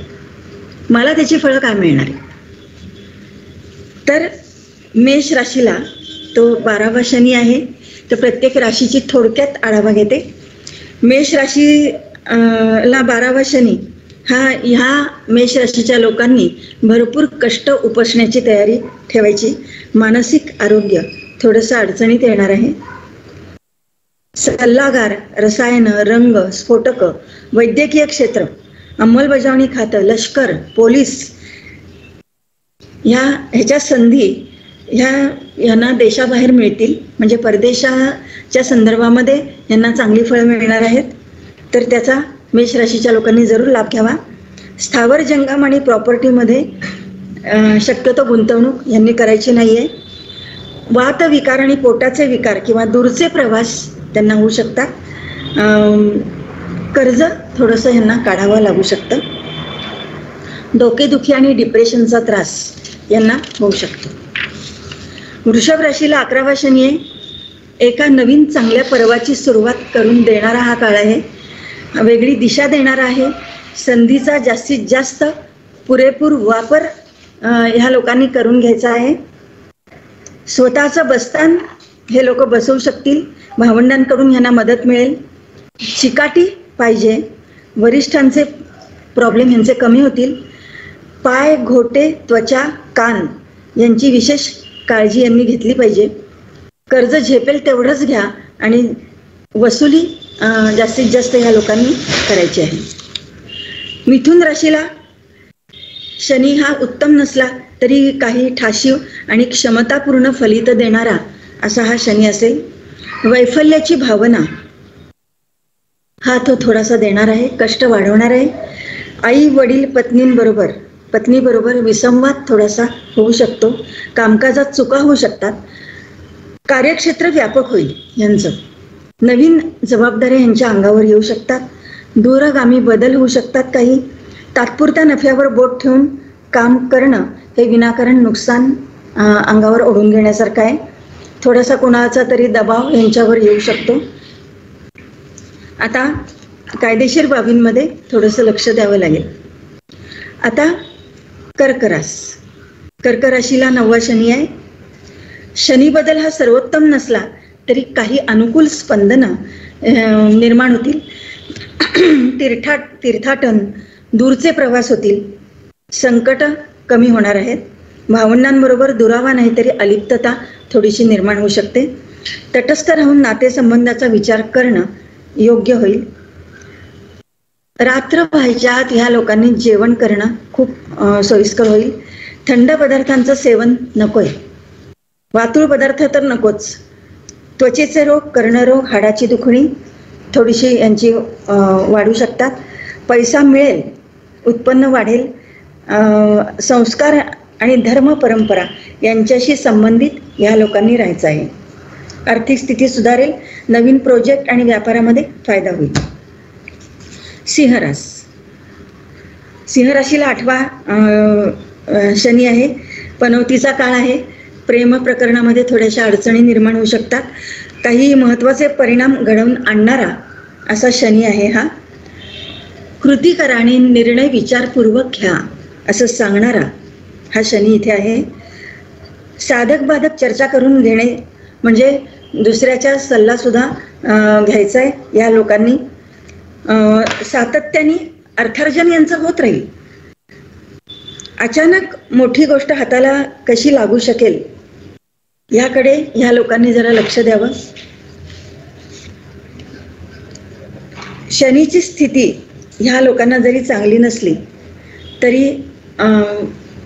मला त्याची फळं काय मिळणार आहे. तर मेष राशीला तो 12वा शनी आहे. तर प्रत्येक राशीची थोडक्यात आढावा घेते. मेष राशीला 12वा शनी ह्या मेष राशीच्या लोकांनी भरपूर कष्ट उपसण्याची तयारी ठेवायची. मानसिक आरोग्य थोडंसं अडचणीत येणार आहे. सल्लागार, रसायन, रंग, स्फोटक, वैद्यकीय क्षेत्र, अंमलबजावणी खातं, लष्कर, पोलीस ह्याच्या संधी ह्यांना देशाबाहेर मिळतील. म्हणजे परदेशाच्या संदर्भामध्ये यांना चांगली फळं मिळणार आहेत. तर त्याचा मेष राशीच्या लोकांनी जरूर लाभ घ्यावा. स्थावर जंगम आणि प्रॉपर्टीमध्ये शक्यतो गुंतवणूक यांनी करायची नाही आहे. वात विकार आणि पोटाचे विकार किंवा दूरचे प्रवास त्यांना होऊ शकतात. कर्ज थोडंसं ह्यांना काढावं लागू शकतं. डोकेदुखी आणि डिप्रेशनचा त्रास यांना होऊ शकतो. वृषभ राशीला 11वा शनी आहे. एका नवीन चांगल्या पर्वाची सुरुवात करून देणारा हा काळ आहे. वेगळी दिशा देणारा आहे. संधीचा जास्तीत जास्त पुरेपूर वापर ह्या लोकांनी करून घ्यायचा आहे. स्वतःचं बस्तान हे लोक बसवू शकतील. भावंडांकडून ह्यांना मदत मिळेल. चिकाटी पाहिजे. वरिष्ठांचे प्रॉब्लेम ह्यांचे कमी होतील. पाय, घोटे, त्वचा, कान यांची विशेष काळजी यांनी घेतली पाहिजे. कर्ज झेपेल तेवढंच घ्या आणि वसुली जास्तीत जास्त ह्या लोकांनी करायची आहे. मिथुन राशीला शनी हा उत्तम नसला तरी काही ठाशीव आणि क्षमतापूर्ण फलित देणारा असा हा शनी असेल. वैफल्याची भावना हा तो थोडासा देणार आहे. कष्ट वाढवणार आहे. आई वडील पत्नीबरोबर विसंवाद थोडासा होऊ शकतो. कामकाजात चुका होऊ शकतात. कार्यक्षेत्र व्यापक होईल यांचं. नवीन जबाबदाऱ्या यांच्या अंगावर येऊ शकतात. दूरगामी बदल होऊ शकतात. काही तात्पुरत्या नफ्यावर बोट ठेवून काम करणं हे विनाकारण नुकसान अंगावर ओढून घेण्यासारखं आहे. थोडासा कोणाचा तरी दबाव यांच्यावर येऊ शकतो. आता कायदेशीर बाबींमध्ये थोडंसं लक्ष द्यावं लागेल. आता कर्क राशीला 9वा शनी आहे. शनी बदल हा सर्वोत्तम नसला तरी काही अनुकूल स्पंदनं निर्माण होतील. तीर्थाटन, दूरचे प्रवास होतील. संकट कमी होणार आहेत. भावंडांबरोबर दुरावा नाही तरी अलिप्तता थोडीशी निर्माण होऊ शकते. तटस्थ राहून नातेसंबंधाचा विचार करणं योग्य होईल. रात्र व्हायच्या आत ह्या लोकांनी जेवण करणं खूप सोयीस्कर होईल. थंड पदार्थांचं सेवन नकोय. वातुळ पदार्थ तर नकोच. त्वचेचे रोग, कर्णरोग, हाडाची दुखणी थोडीशी यांची वाढू शकतात. पैसा मिळेल, उत्पन्न वाढेल, संस्कार आणि धर्म परंपरा यांच्याशी संबंधित या लोकांनी राहायचं आहे. आर्थिक स्थिती सुधारेल, नवीन प्रोजेक्ट आणि व्यापारामध्ये फायदा होईल. सिंह राशीला 8वा शनी आहे. पनौतीचा काळ आहे. प्रेम प्रकरणामध्ये थोड्याशा अडचणी निर्माण होऊ शकतात. काही महत्त्वाचे परिणाम घडवून आणणारा असा शनी आहे हा. कृती करा आणि निर्णय विचारपूर्वक घ्या असं सांगणारा हा शनी इथे आहे. साधक बाधक चर्चा करून घेणे म्हणजे दुसऱ्याचा सल्लासुद्धा घ्यायचा आहे या लोकांनी. सातत्याने अर्थार्जन यांचं होत राहील. अचानक मोठी गोष्ट हाताला कशी लागू शकेल याकडे ह्या लोकांनी जरा लक्ष द्यावं. शनीची स्थिती ह्या लोकांना जरी चांगली नसली तरी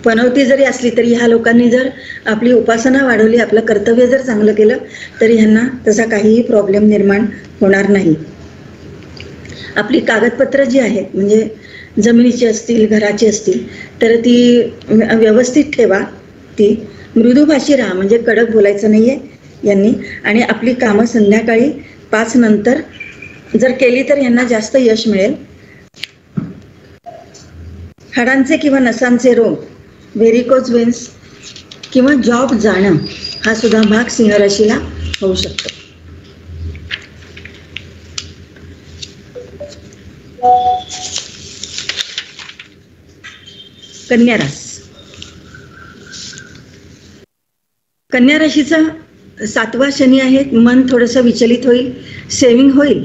पनौती जरी असली तरी ह्या लोकांनी जर आपली उपासना वाढवली, आपलं कर्तव्य जर चांगलं केलं तरी ह्यांना तसा काहीही प्रॉब्लेम निर्माण होणार नाही. आपली कागदपत्र जी आहेत म्हणजे जमिनीची असतील, घराची असतील तर ती व्यवस्थित ठेवा. ती मृदुभाषी राहा म्हणजे कडक बोलायचं नाहीये यांनी. आणि आपली कामं संध्याकाळी 5 नंतर जर केली तर यांना जास्त यश मिळेल. हाडांचे किंवा नसांचे रोग, व्हेरिकोज वेन्स किंवा जॉब जाणं हा सुद्धा भाग सिंह राशीला होऊ शकतो. कन्या राशीचा 7वा शनी आहे. मन थोडंसं विचलित होईल, सेविंग होईल.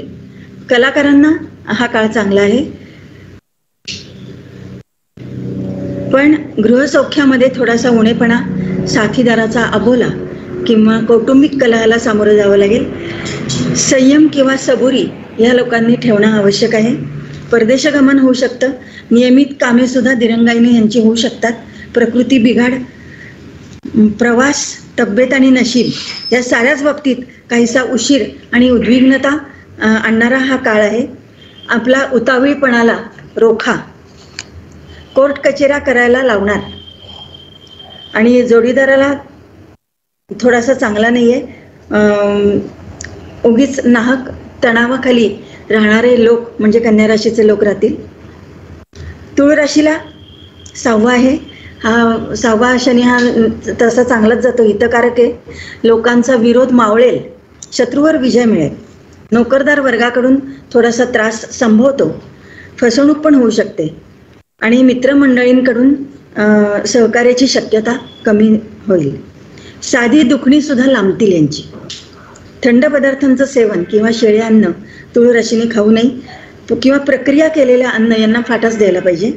कलाकारांना हा काळ चांगला आहे, पण गृहसौख्यामध्ये थोडासा उणेपणा, साथीदाराचा अबोला किंवा कौटुंबिक कलहाला सामोरं जावं लागेल. संयम किंवा सबुरी या लोकांनी ठेवणं आवश्यक आहे. परदेशगमन होऊ शकतं. नियमित कामे सुद्धा दिरंगाईने यांची होऊ शकतात. प्रकृती बिघाड, प्रवास, तब्येत आणि नशीब या साऱ्याच बाबतीत काहीसा उशीर आणि उद्विग्नता आणणारा हा काळ आहे. आपला उतावीळपणाला रोखा. कोर्ट कचेऱ्या करायला लावणार आणि जोडीदाराला थोडासा चांगला नाहीये. उगीच नाहक तणावाखाली राहणारे लोक म्हणजे कन्या राशीचे लोक राहतील. तुळ राशीला 6वा आहे. हा 6वा शनी हा तसा चांगलाच जातो, हितकारक आहे. लोकांचा विरोध मावळेल, शत्रूवर विजय मिळेल. नोकरदार वर्गाकडून थोडासा त्रास संभवतो. फसवणूक पण होऊ शकते आणि मित्रमंडळींकडून सहकार्याची शक्यता कमी होईल. साधी दुखणी सुद्धा लांबतील यांची. थंड पदार्थांचं सेवन किंवा शेळे अन्न तुळ राशीने खाऊ नये किंवा प्रक्रिया केलेल्या अन्न यांना फाटाच द्यायला पाहिजे.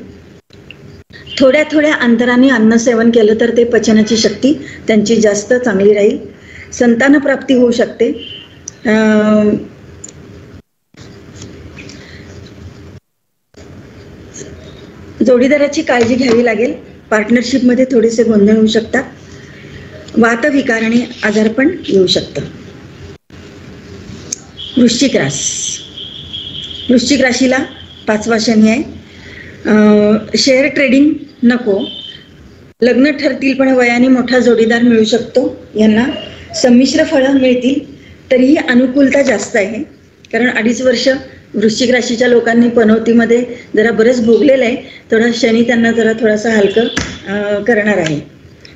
थोड्या थोड्या अंतराने अन्न सेवन केलं तर ते पचनाची शक्ती त्यांची जास्त चांगली राहील. संतान प्राप्ती होऊ शकते. जोडीदाराची काळजी घ्यावी लागेल. पार्टनरशिपमध्ये थोडेसे गोंधळ होऊ शकतात. वातविकार आणि आजारपण येऊ शकतं. वृश्चिक राशीला 5वा शनी आहे. शेअर ट्रेडिंग नको. लग्न ठरतील पण वयाने मोठा जोडीदार मिळू शकतो. यांना संमिश्र फळं मिळतील तरीही अनुकूलता जास्त आहे. कारण 2.5 वर्ष वृश्चिक राशीच्या लोकांनी पनौतीमध्ये जरा बरंच भोगलेलं आहे. थोडा शनी त्यांना थोडासा हलकं करणार आहे.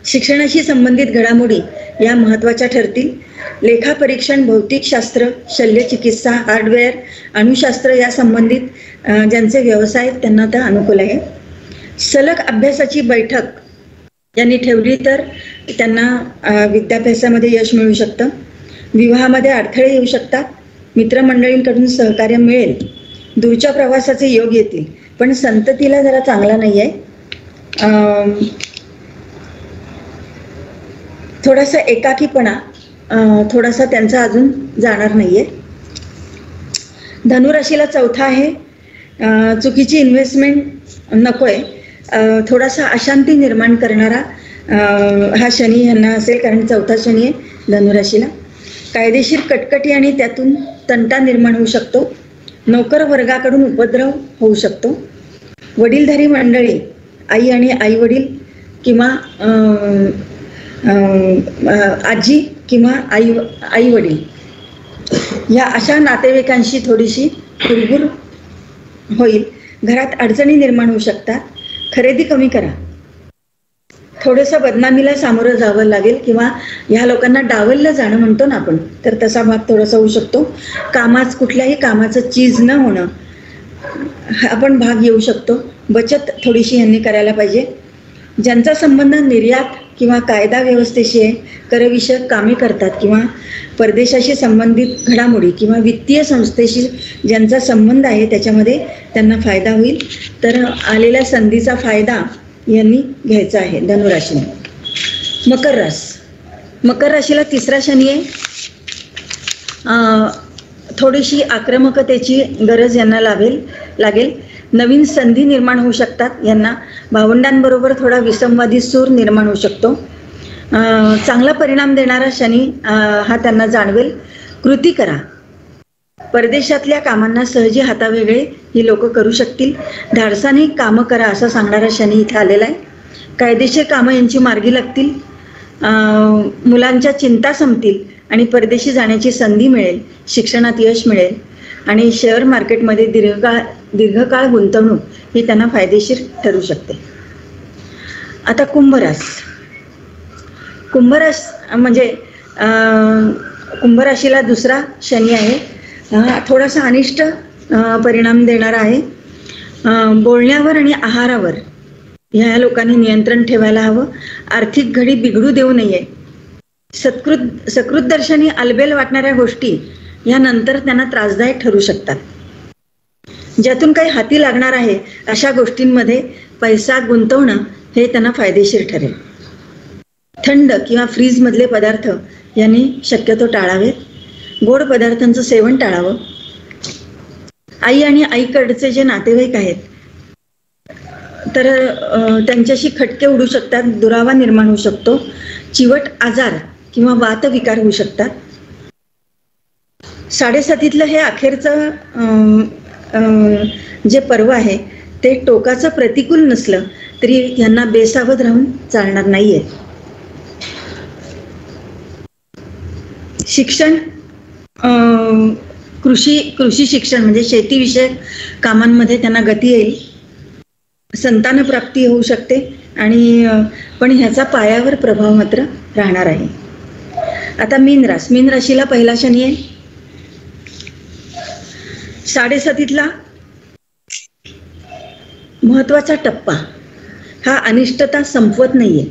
शिक्षणाशी संबंधित घडामोडी या महत्त्वाच्या ठरतील. लेखापरीक्षण, भौतिकशास्त्र, शल्यचिकित्सा, हार्डवेअर, अणुशास्त्र या संबंधित ज्यांचे व्यवसाय आहेत त्यांना तर अनुकूल आहे. सलग अभ्यासाची बैठक यांनी ठेवली तर त्यांना विद्याभ्यासामध्ये यश मिळू शकतं. विवाहामध्ये अडथळे येऊ शकतात. मित्रमंडळींकडून सहकार्य मिळेल. दूरच्या प्रवासाचे योग येतील पण संततीला जरा चांगला नाही आहे. थोडासा एकाकीपणा थोडासा त्यांचा अजून जाणार नाहीये. धनुराशीला 4था आहे. चुकीची इन्व्हेस्टमेंट नकोय. थोडासा अशांती निर्माण करणारा हा शनी यांना असेल कारण 4था शनी आहे धनुराशीला. कायदेशीर कटकटी आणि त्यातून तंटा निर्माण होऊ शकतो. नोकर वर्गाकडून उपद्रव होऊ शकतो. वडीलधारी मंडळी आई आणि आई वडील किंवा आजी किंवा आई वडील या अशा नातेवाईकांशी थोडीशी कुरबुर होईल. घरात अडचणी निर्माण होऊ शकतात. खरेदी कमी करा. थोडंसं बदनामीला सामोरं जावं लागेल किंवा ह्या लोकांना डावललं जाणं म्हणतो ना आपण, तर तसा भाग थोडासा होऊ शकतो. कुठल्याही कामाचं चीज न होणं आपण भाग येऊ शकतो. बचत थोडीशी यांनी करायला पाहिजे. ज्यांचा संबंध निर्यात किंवा कायदा व्यवस्थेशी आहे, करविषयक कामे करतात किंवा परदेशाशी संबंधित घडामोडी किंवा वित्तीय संस्थेशी ज्यांचा संबंध आहे त्याच्यामध्ये त्यांना फायदा होईल. तर आलेल्या संधीचा फायदा यांनी घ्यायचा आहे धनुराशीने. मकर राशीला तिसरा शनी आहे. थोडीशी आक्रमकतेची गरज यांना लागेल. नवीन संधी निर्माण होऊ शकतात. यांना भावंडांबरोबर थोडा विसंवादी सूर निर्माण होऊ शकतो. चांगला परिणाम देणारा शनी हा त्यांना जाणवेल. कृती करा. परदेशातल्या कामांना सहजी हातावेगळे ही लोक करू शकतील. धाडसाने कामं करा असं सांगणारा शनी इथे आलेला आहे. कायदेशीर कामं यांची मार्गी लागतील. मुलांच्या चिंता संपतील आणि परदेशी जाण्याची संधी मिळेल. शिक्षणात यश मिळेल आणि शेअर मार्केटमध्ये दीर्घकाळ गुंतवणूक ही त्यांना फायदेशीर ठरू शकते. आता कुंभराश म्हणजे कुंभराशीला दुसरा शनी आहे. थोडासा अनिष्ट परिणाम देणारा आहे. बोलण्यावर आणि आहारावर ह्या लोकांनी नियंत्रण ठेवायला हवं. आर्थिक घडी बिघडू देऊ नये. सकृत दर्शनी अलबेल वाटणाऱ्या गोष्टी यानंतर त्यांना त्रासदायक ठरू शकतात. ज्यातून काही हाती लागणार आहे अशा गोष्टींमध्ये पैसा गुंतवणं हे त्यांना फायदेशीर ठरेल. थंड किंवा फ्रीजमधले पदार्थ यांनी शक्यतो टाळावेत. गोड पदार्थांचं सेवन टाळावं. आई आणि आईकडचे जे नातेवाईक आहेत तर त्यांच्याशी खटके उडू शकतात. दुरावा निर्माण होऊ शकतो. चिवट आजार किंवा वातविकार होऊ शकतात. साडेसातीतलं हे अखेरचं जे पर्व आहे ते टोकाचं प्रतिकूल नसलं तरी यांना बेसावध राहून चालणार नाहीये. शिक्षण, कृषी शिक्षण म्हणजे शेतीविषयक कामांमध्ये त्यांना गती येईल. संतान प्राप्ती होऊ शकते आणि पण ह्याचा पायावर प्रभाव मात्र राहणार आहे. आता मीन राशीला पहिला शनी आहे. साडेसातीतला महत्वाचा टप्पा हा अनिष्टता संपवत नाहीये.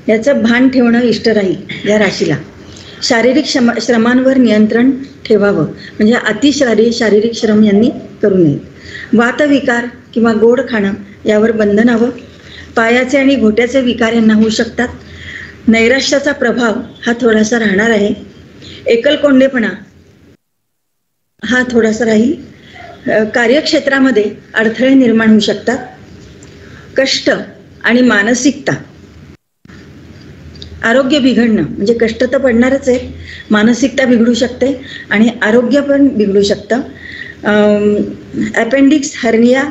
याचं भान ठेवणं इष्ट राहील या राशीला. शारीरिक श्रमांवर नियंत्रण ठेवावं म्हणजे शारीरिक श्रम यांनी करू नये. वातविकार किंवा गोड खाणं यावर बंधन हवं. पायाचे आणि घोट्याचे विकार यांना होऊ शकतात. नैराश्याचा प्रभाव हा थोडासा राहणार आहे. एकलकोंडेपणा हा थोडासा राहील. कार्यक्षेत्रामध्ये अडथळे निर्माण होऊ शकतात. कष्ट आणि मानसिकता, आरोग्य बिघडणं म्हणजे कष्ट तर पडणारच आहे, मानसिकता बिघडू शकते आणि आरोग्य पण बिघडू शकतं. अपेंडिक्स, हर्निया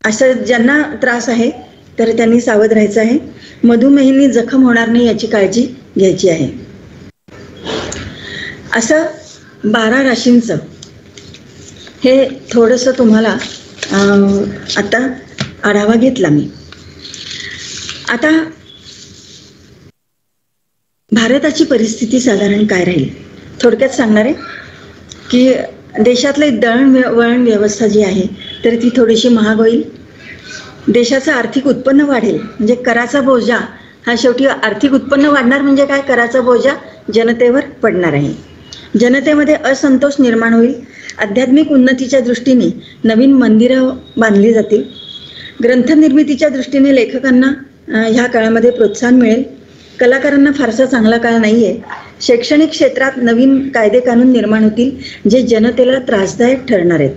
असं ज्यांना त्रास आहे तर त्यांनी सावध राहायचं आहे. मधुमेहींनी जखम होणार नाही याची काळजी घ्यायची आहे. असं 12 राशींचं हे थोडंसं तुम्हाला आता आढावा घेतला मी. आता भारताची परिस्थिती साधारण काय राहील थोडक्यात सांगणार आहे की देशातली दळणवळण व्यवस्था जी आहे तर ती थोडीशी महाग होईल. देशाचं आर्थिक उत्पन्न वाढेल म्हणजे कराचा बोजा हा शेवटी आर्थिक उत्पन्न वाढणार म्हणजे काय, कराचा बोजा जनतेवर पडणार आहे. जनतेमध्ये असंतोष निर्माण होईल. आध्यात्मिक उन्नतीच्या दृष्टीने नवीन मंदिरं बांधली जातील. ग्रंथनिर्मितीच्या दृष्टीने लेखकांना ह्या काळामध्ये प्रोत्साहन मिळेल. कलाकारांना फारसा चांगला काळ नाहीये. शैक्षणिक क्षेत्रात नवीन कायदे कानून निर्माण होतील जे जनतेला त्रासदायक ठरणार आहेत.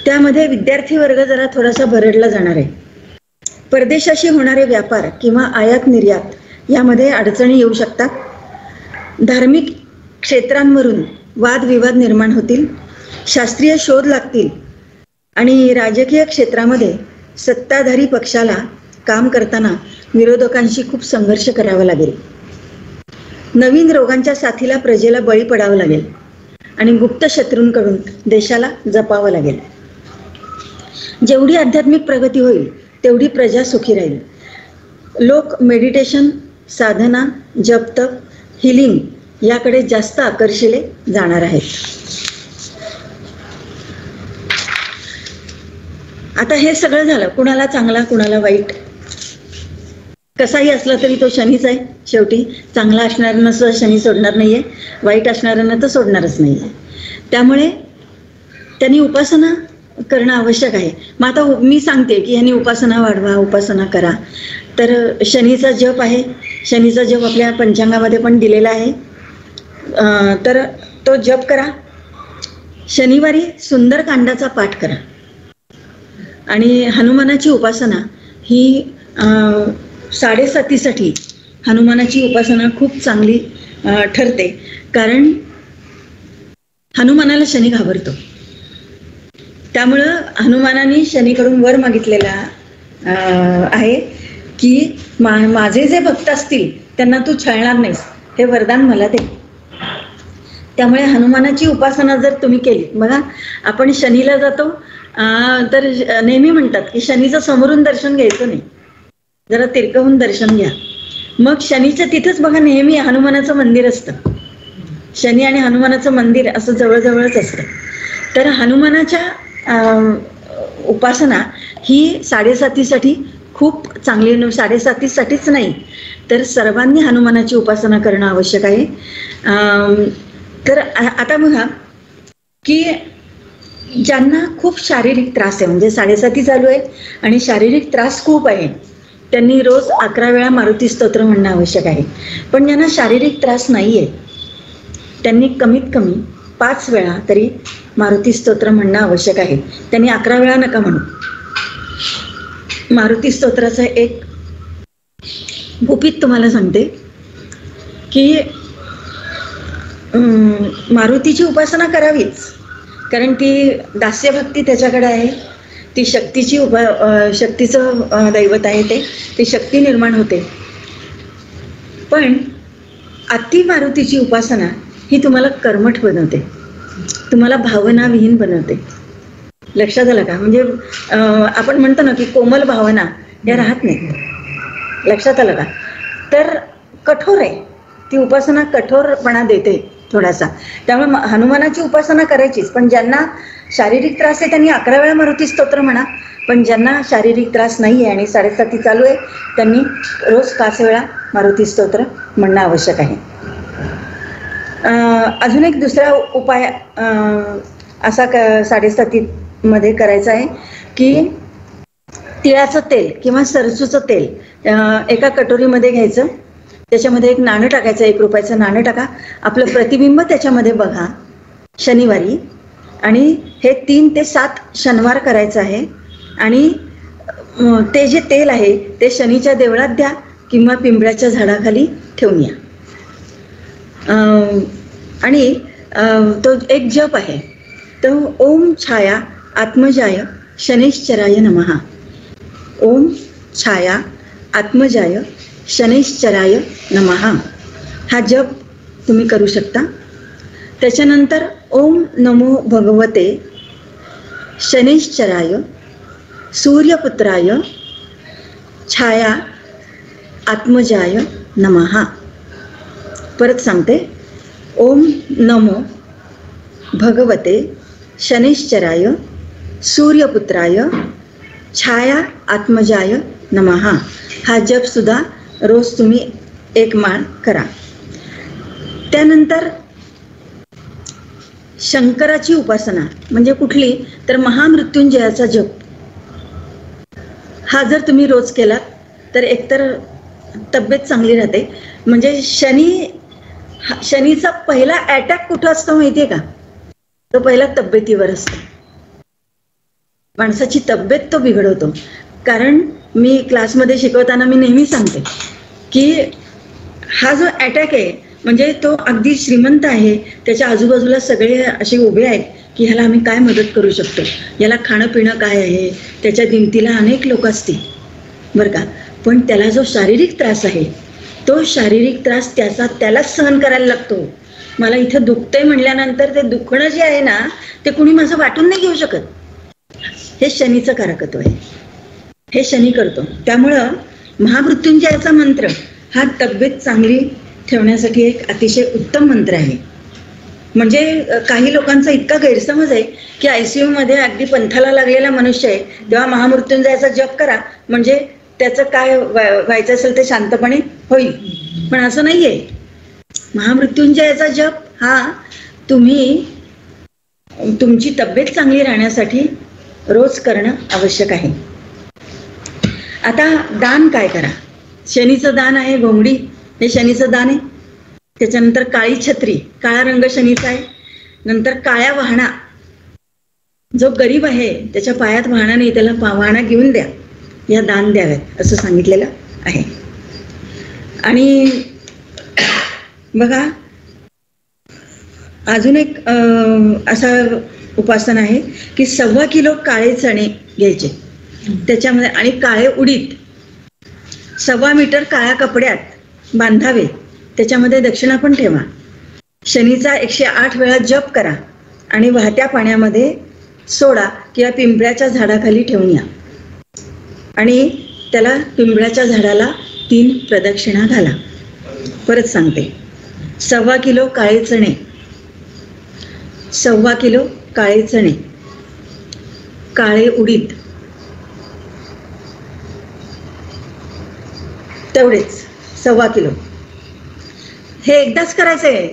त्यामध्ये विद्यार्थी वर्ग जरा थोडासा भरडला जाणार आहे. परदेशाशी होणारे व्यापार किंवा आयात निर्यात यामध्ये अडचणी येऊ शकतात. धार्मिक क्षेत्रांवरून वादविवाद निर्माण होतील. शास्त्रीय शोध लागतील आणि राजकीय क्षेत्रामध्ये सत्ताधारी पक्षाला काम करताना विरोधकांशी खूप संघर्ष करावा लागेल. नवीन रोगांच्या साथीला प्रजेला बळी पडावं लागेल आणि गुप्त शत्रूंकडून देशाला जपावं लागेल. जेवढी आध्यात्मिक प्रगती होईल तेवढी प्रजा सुखी राहील. लोक मेडिटेशन, साधना, जपतप, हिलिंग याकडे जास्त आकर्षिले जाणार आहेत. आता हे सगळं झालं, कुणाला चांगला कुणाला वाईट. कसाही असला तरी तो शनीच आहे. शेवटी चांगला असणाऱ्यांना सुद्धा शनी सोडणार नाहीये, वाईट असणाऱ्यांना तर सोडणारच नाहीये. त्यामुळे त्यांनी उपासना करणं आवश्यक आहे. मग आता मी सांगते की ह्यांनी उपासना वाढवा, उपासना करा. तर शनीचा जप आहे. शनीचा जप आपल्या पंचांगामध्ये पण दिलेला आहे. तर तो जप करा. शनिवारी सुंदरकांडाचा पाठ करा. आणि हनुमानाची उपासना ही 7:30साठी हनुमानाची उपासना खूप चांगली ठरते. कारण हनुमानाला शनी घाबरतो. त्यामुळं हनुमानाने शनीकडून वर मागितलेला आहे की माझे जे भक्त असतील त्यांना तू छळणार नाहीस, हे वरदान मला दे. त्यामुळे हनुमानाची उपासना जर तुम्ही केली, बघा आपण शनीला जातो तर नेहमी म्हणतात की शनीचं समोरून दर्शन घ्यायचं नाही, जरा तिरकहून दर्शन घ्या. मग शनीच्या तिथेच बघा नेहमी हनुमानाचं मंदिर असतं. शनी आणि हनुमानाचं मंदिर असं जवळजवळच असतं. तर हनुमानाच्या उपासना ही 7:30साठी खूप चांगली. 7:30साठीच नाही तर सर्वांनी हनुमानाची उपासना करणं आवश्यक आहे. तर आता बघा की ज्यांना खूप शारीरिक त्रास आहे, म्हणजे 7:30 चालू आहे आणि शारीरिक त्रास खूप आहे, त्यांनी रोज 11 वेळा मारुती स्तोत्र म्हणणं आवश्यक आहे. पण ज्यांना शारीरिक त्रास नाही आहे त्यांनी कमीत कमी 5 वेळा तरी मारुती स्तोत्र म्हणणं आवश्यक आहे. त्यांनी 11 वेळा नका म्हणू. मारुती स्तोत्राचं एक गुपित तुम्हाला सांगते की मारुतीची उपासना करावीच, कारण ती दास्यभक्ती त्याच्याकडे आहे. ती शक्तीचं दैवत आहे. ती शक्ती निर्माण होते. पण अति मारुतीची उपासना ही तुम्हाला कर्मठ बनवते, तुम्हाला भावनाविहीन बनवते. लक्षात आलं का? म्हणजे आपण म्हणतो ना की कोमल भावना या राहत नाहीत. लक्षात आलं का? तर कठोर आहे ती उपासना, कठोरपणा देते थोडासा. त्यामुळे हनुमानाची उपासना करायचीच. पण ज्यांना शारीरिक त्रास आहे त्यांनी 11 वेळा मारुती स्तोत्र म्हणा. पण ज्यांना शारीरिक त्रास नाही आहे आणि 7:30 चालू आहे त्यांनी रोज 5 वेळा मारुती स्तोत्र म्हणणं आवश्यक आहे. अजून एक दुसरा उपाय असा 7:30 करायचा आहे की तिळाचं तेल किंवा सरसूचं तेल एका कटोरीमध्ये घ्यायचं. त्याच्यामध्ये एक नाणं टाकायचं, 1 रुपयाचं नाणं टाका. आपलं प्रतिबिंब त्याच्यामध्ये बघा शनिवारी. आणि हे 3 ते 7 शनिवार करायचं आहे. आणि ते जे तेल आहे ते शनीच्या देवळात द्या किंवा पिंपळाच्या झाडाखाली ठेवून या. आणि तो एक जप आहे तो ओम छाया आत्मजाय शनैश्चराय नमः. ओम छाया आत्मजाय शनैश्चराय नमः हा जप तुम्ही करू शकता. त्याच्यानंतर ओम नमो भगवते शनैश्चराय सूर्यपुत्राय छाया आत्मजाय नमः. परत सांगते, ओम नमो भगवते शनैश्चराय सूर्यपुत्राय छाया आत्मजाय नमः हा जप सुद्धा रोज तुम्ही 1 माळ करा. त्यानंतर शंकराची उपासना म्हणजे कुठली तर महामृत्युंजयाचा जप. हा जर तुम्ही रोज केलात तर एकतर तब्येत चांगली राहते. म्हणजे शनीचा पहिला अटॅक कुठं असतो माहितीये का? तो पहिला तब्येतीवर असतो. माणसाची तब्येत तो बिघडवतो. कारण मी क्लासमध्ये शिकवताना मी नेहमी सांगते की हा जो अटॅक आहे म्हणजे तो अगदी श्रीमंत आहे, त्याच्या आजूबाजूला सगळे असे उभे आहेत की ह्याला आम्ही काय मदत करू शकतो, याला खाणं पिणं काय आहे, त्याच्या दिमतीला अनेक लोक असतील बरं का, पण त्याला जो शारीरिक त्रास आहे तो शारीरिक त्रास त्यालाच सहन करायला लागतो. मला इथं दुखतंय म्हणल्यानंतर ते दुखणं जे आहे ना ते कुणी माझं वाटून नाही घेऊ शकत. हे शनीचं कारकत्व आहे, हे शनी करतो. त्यामुळं महामृत्युंजयाचा मंत्र हा तब्येत चांगली ठेवण्यासाठी एक अतिशय उत्तम मंत्र आहे. म्हणजे काही लोकांचा इतका गैरसमज आहे की ICU मध्ये अगदी पंथाला लागलेला मनुष्य आहे तेव्हा महामृत्युंजयाचा जप करा म्हणजे त्याचं काय व्हायचं असेल ते शांतपणे होईल, पण असं नाहीये. महामृत्युंजयाचा जप हा तुम्ही तुमची तब्येत चांगली राहण्यासाठी रोज करणं आवश्यक आहे. आता दान काय करा, शनीचं दान आहे घोंगडी, हे शनीचं दान आहे. त्याच्यानंतर काळी छत्री, काळा रंग शनीचा आहे. नंतर काळ्या वाहना, जो गरीब आहे त्याच्या पायात वाहना नाही त्याला वाहना घेऊन द्या, या दान द्याव्यात असं सांगितलेलं आहे. आणि बघा अजून एक असा उपासना आहे की 1.25 किलो काळे चणे घ्यायचे, त्याच्यामध्ये आणि काळे उडीद 1.25 मीटर काळ्या कपड्यात बांधावे, त्याच्यामध्ये दक्षिणा पण ठेवा. शनीचा 108 वेळा जप करा आणि वाहत्या पाण्यामध्ये सोडा किंवा पिंपळाच्या झाडाखाली ठेवून या आणि त्याला पिंपळाच्या झाडाला 3 प्रदक्षिणा घाला. परत सांगते, 1.25 किलो काळे चणे, 1.25 किलो काळे चणे, काळे उडीद तेवढेच 1.25 किलो. हे एकदाच करायचंय,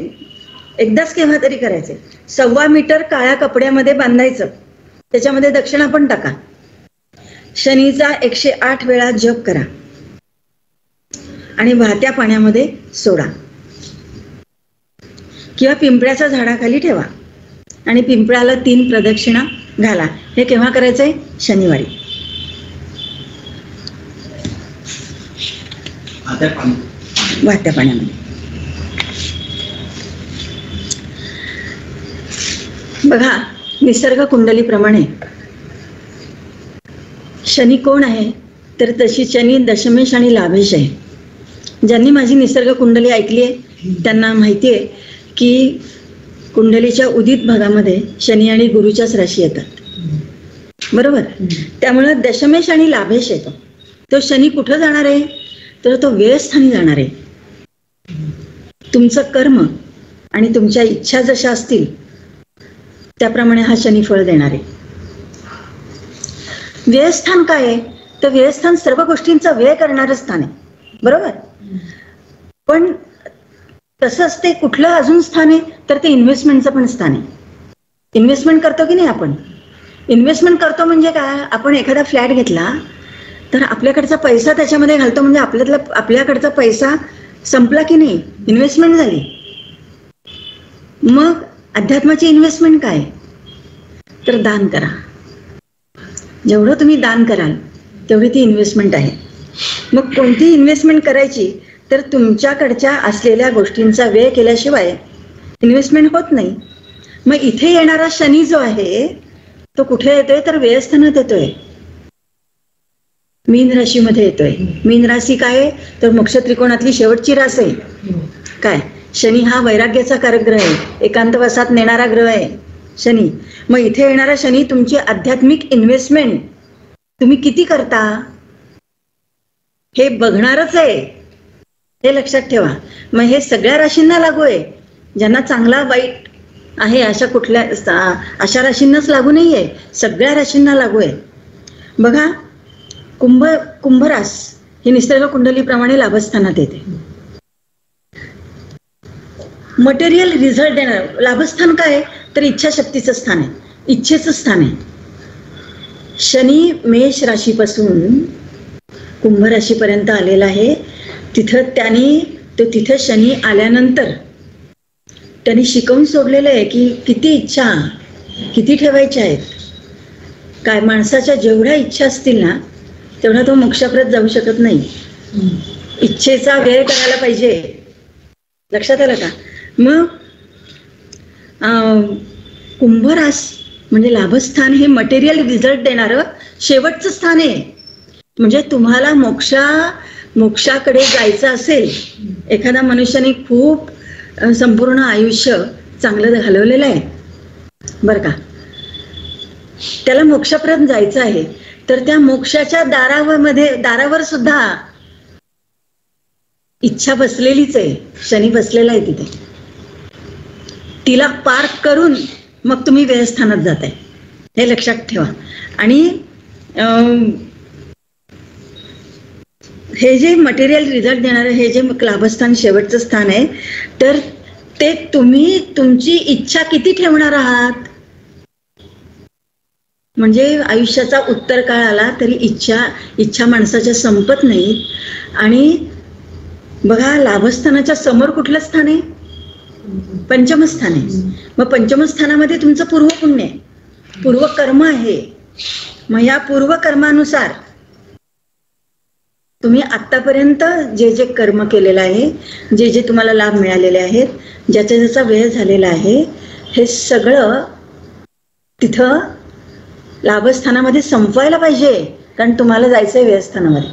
एकदाच केव्हा तरी करायचंय. 1.25 मीटर काळ्या कपड्यामध्ये बांधायचं, त्याच्यामध्ये दक्षिणा पण टाका. शनीचा 108 वेळा जप करा आणि वाहत्या पाण्यामध्ये सोडा किंवा पिंपळाच्या झाडाखाली ठेवा आणि पिंपळाला 3 प्रदक्षिणा घाला. हे केव्हा करायचंय? शनिवारी. वाहत्या पाण्यामध्ये. बघा निसर्ग कुंडलीप्रमाणे शनी कोण आहे तर तशी शनी दशमेश आणि लाभेश आहे. ज्यांनी माझी निसर्ग कुंडली ऐकली आहे त्यांना माहिती आहे की कुंडलीच्या उदित भागामध्ये शनी आणि गुरुच्याच राशी येतात, बरोबर. त्यामुळे दशमेश आणि लाभेश येतो. तो शनी कुठं जाणार आहे तर तो व्ययस्थानी जाणार आहे. तुमचं कर्म आणि तुमच्या इच्छा जशा असतील त्याप्रमाणे हा शनी फळ देणार आहे. व्ययस्थान काय आहे तर व्ययस्थान सर्व गोष्टींचा व्यय करणारं स्थान आहे, बरोबर. पण तसंच ते कुठलं अजून स्थान आहे तर ते इन्व्हेस्टमेंटचं पण स्थान आहे. इन्व्हेस्टमेंट करतो की नाही आपण, इन्व्हेस्टमेंट करतो म्हणजे काय, आपण एखादा फ्लॅट घेतला तर आपल्याकडचा पैसा त्याच्यामध्ये घालतो म्हणजे आपल्याकडचा पैसा संपला की नाही, इन्व्हेस्टमेंट झाली. मग अध्यात्माची इन्व्हेस्टमेंट काय तर दान करा. जेवढं तुम्ही दान कराल तेवढी ती इन्व्हेस्टमेंट आहे. मग कोणती इन्व्हेस्टमेंट करायची तर तुमच्याकडच्या असलेल्या गोष्टींचा व्यय केल्याशिवाय इन्व्हेस्टमेंट होत नाही. मग इथे येणारा शनी जो आहे तो कुठे येतोय तर व्ययस्थानात येतोय, मीन राशीमध्ये येतोय. मीन राशी काय आहे तर मोक्ष त्रिकोणातली शेवटची रास आहे. काय, शनी हा वैराग्याचा कारक ग्रह आहे, एकांतवासात नेणारा ग्रह आहे शनी. मग इथे येणारा शनी तुमची आध्यात्मिक इन्व्हेस्टमेंट तुम्ही किती करता हे बघणारच आहे, हे लक्षात ठेवा. मग हे सगळ्या राशींना लागू आहे. ज्यांना चांगला वाईट आहे अशा राशींनाच लागू नाही आहे, सगळ्या राशींना लागू आहे. बघा कुंभरास ही निसर्ग कुंडलीप्रमाणे लाभस्थानात येते. मटेरियल रिझल्ट देणार लाभस्थान काय तर इच्छाशक्तीचं स्थान आहे, इच्छेचं स्थान आहे. शनी मेष राशीपासून कुंभ राशीपर्यंत आलेला आहे. तिथं शनी आल्यानंतर त्यांनी शिकवून सोडलेलं आहे की किती इच्छा किती ठेवायच्या आहेत. काय, माणसाच्या जेवढ्या इच्छा असतील ना तेवढा तो मोक्षाप्रत जाऊ शकत नाही. इच्छेचा व्यय करायला पाहिजे, लक्षात आलं का. मग कुंभ राशी म्हणजे लाभस्थान हे मटेरियल रिझल्ट देणारं शेवटचं स्थान आहे. म्हणजे तुम्हाला मोक्षाकडे जायचं असेल, एखाद्या मनुष्याने खूप संपूर्ण आयुष्य चांगलं घालवलेलं आहे बरं का, त्याला मोक्षापर्यंत जायचं आहे, तर त्या मोक्षाच्या दारावर सुद्धा इच्छा बसलेलीच आहे, शनी बसलेला आहे तिथे. तिला पार करून मग तुम्ही व्ययस्थानात जाताय, हे लक्षात ठेवा. आणि हे जे मटेरियल रिझल्ट देणारं हे जे लाभस्थान शेवटचं स्थान आहे, तर ते तुम्ही तुमची इच्छा किती ठेवणार आहात. म्हणजे आयुष्याचा उत्तर काळ आला तरी इच्छा माणसाच्या संपत नाही. आणि बघा, लाभस्थानाच्या समोर कुठलं स्थान आहे, पंचमस्थान आहे. मग पंचमस्थानामध्ये तुमचं पूर्वपुण्य आहे, पूर्वकर्म आहे. मग या पूर्वकर्मानुसार तुम्ही आतापर्यंत जे जे कर्म केलेलं आहे, जे जे तुम्हाला लाभ मिळालेले आहेत, ज्याचा ज्याचा वेळ झालेला आहे, हे सगळं तिथं लाभस्थानामध्ये संपवायला पाहिजे, कारण तुम्हाला जायचंय व्ययस्थानामध्ये.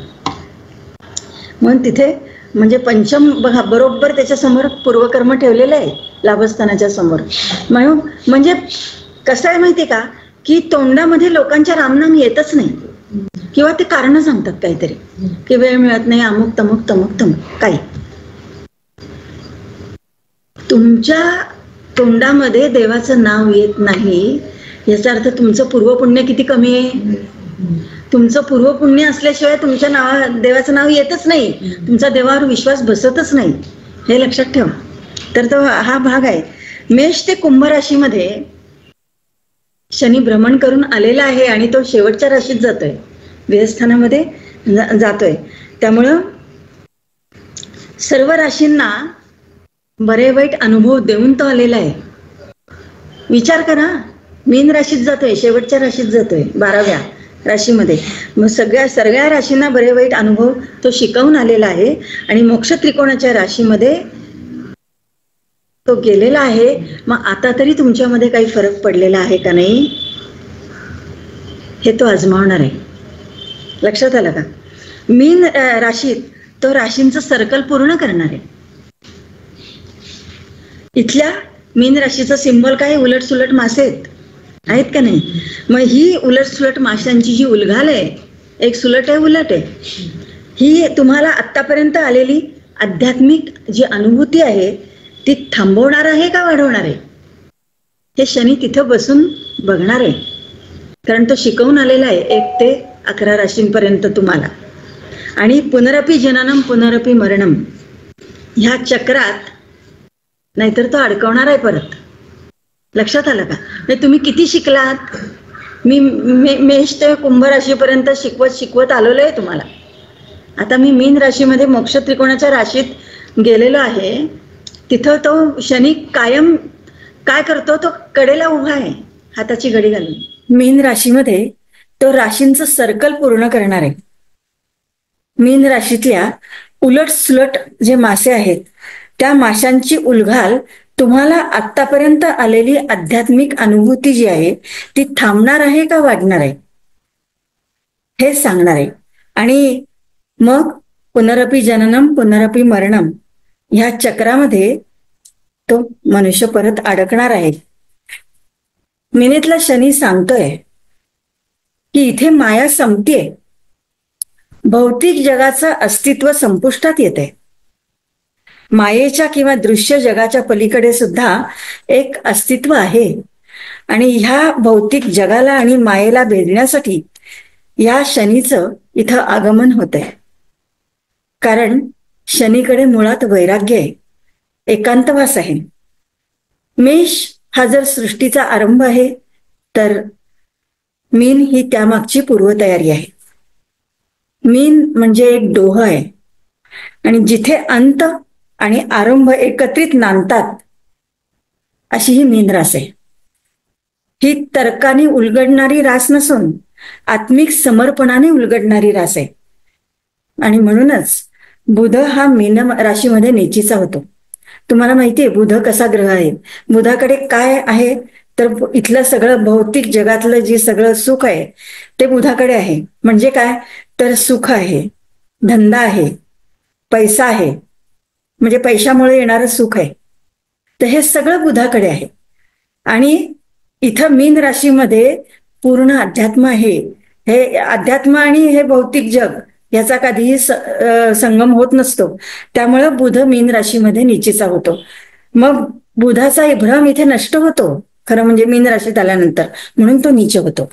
म्हणून तिथे म्हणजे पंचम बघा, बरोबर त्याच्या समोर पूर्वकर्म ठेवलेलं आहे लाभस्थानाच्या समोर. म्हणजे कसं आहे माहितीये का, की तोंडामध्ये लोकांच्या रामनाम येतच नाही, किंवा ते कारण सांगतात काहीतरी की वेळ मिळत नाही, अमुक तमुक तमुक तमुक. काही तुमच्या तोंडामध्ये देवाचं नाव येत नाही, याचा अर्थ तुमचं पूर्वपुण्य किती कमी आहे. तुमचं पूर्वपुण्य असल्याशिवाय तुमच्या देवाचं नाव येतच नाही, तुमचा देवावर विश्वास बसतच नाही, हे लक्षात ठेवा. तर तो हा भाग आहे. मेष ते कुंभ राशीमध्ये शनी भ्रमण करून आलेला आहे आणि तो शेवटच्या राशीत जातोय, व्ययस्थानामध्ये जातोय. त्यामुळं सर्व राशींना बरे वाईट अनुभव देऊन तो आलेला आहे. विचार करा, मीन राशीत जातोय, शेवटच्या राशीत जातोय, 12व्या राशीमध्ये. मग सगळ्या राशींना बरे वाईट अनुभव तो शिकवून आलेला आहे. आणि मोक्ष त्रिकोणाच्या राशीमध्ये तो गेलेला आहे. मग आता तरी तुमच्यामध्ये काही फरक पडलेला आहे का नाही, हे तो आजमावणार आहे. लक्षात आलं का. मीन राशीत तो राशींचं सर्कल पूर्ण करणार आहे. इथल्या मीन राशीचं सिंबल काय, उलट सुलट मासे आहेत का नाही. मग ही उलट सुलट माशांची जी उलघाल आहे, एक सुलट आहे उलट आहे, ही तुम्हाला आतापर्यंत आलेली आध्यात्मिक जी अनुभूती आहे ती थांबवणार आहे का वाढवणार आहे, हे शनी तिथं बसून बघणार आहे. कारण तो शिकवून आलेला आहे 1 ते 11 राशींपर्यंत तुम्हाला. आणि पुनरपी जननम पुनरपी मरणम ह्या चक्रात नाहीतर तो अडकवणार आहे परत. लक्षात आलं का. म्हणजे तुम्ही किती शिकलात, मी मेष ते कुंभ राशीपर्यंत शिकवत आलेलो आहे तुम्हाला. आता मी मीन राशीमध्ये मोक्ष त्रिकोणाच्या राशीत गेलेलो आहे. तिथं तो शनी कायम काय करतो, तो कडेला उभा आहे हाताची घडी घालून. मीन राशीमध्ये तो राशींचं सर्कल पूर्ण करणार आहे. मीन राशीतल्या उलट सुलट जे मासे आहेत त्या माशांची उलघाल तुम्हाला आतापर्यंत आलेली आध्यात्मिक अनुभूती जी आहे ती थांबणार आहे का वाढणार आहे, हे सांगणार आहे. आणि मग पुनरपी जननम पुनरपी मरणम ह्या चक्रामध्ये तो मनुष्य परत अडकणार आहे. मिनीतला शनी सांगतोय की इथे माया संपतीये, भौतिक जगाचं अस्तित्व संपुष्टात येते. मायेच्या किंवा दृश्य जगाच्या पलीकडे सुद्धा एक अस्तित्व आहे. आणि ह्या भौतिक जगाला आणि मायेला भेदण्यासाठी या शनीचं इथं आगमन होत आहे. कारण शनीकडे मुळात वैराग्य आहे, एकांतवास आहे. मेष हा जर सृष्टीचा आरंभ आहे तर मीन ही त्यामागची पूर्वतयारी आहे. मीन म्हणजे एक डोह आहे आणि जिथे अंत आणि आरंभ एकत्रित नांदतात अशी ही मीन रास आहे. ही तर्काने उलगडणारी रास नसून आत्मिक समर्पणाने उलगडणारी रास आहे. आणि म्हणूनच बुध हा मीन राशीमध्ये नेचीचा होतो. तुम्हाला माहिती आहे बुध कसा ग्रह आहे, बुधाकडे काय आहे तर इथलं सगळं भौतिक जगातलं जे सगळं सुख आहे ते बुधाकडे आहे. म्हणजे काय, तर सुख आहे, धंदा आहे, पैसा आहे, म्हणजे पैशामुळे येणारं सुख आहे. तर हे सगळं बुधाकडे आहे. आणि इथं मीन राशीमध्ये पूर्ण अध्यात्म आहे. हे अध्यात्म आणि हे भौतिक जग याचा कधीही संगम होत नसतो. त्यामुळं बुध मीन राशीमध्ये नीचीचा होतो. मग बुधाचा भ्रम इथे नष्ट होतो खरं म्हणजे मीन राशीत आल्यानंतर, म्हणून तो नीच होतो.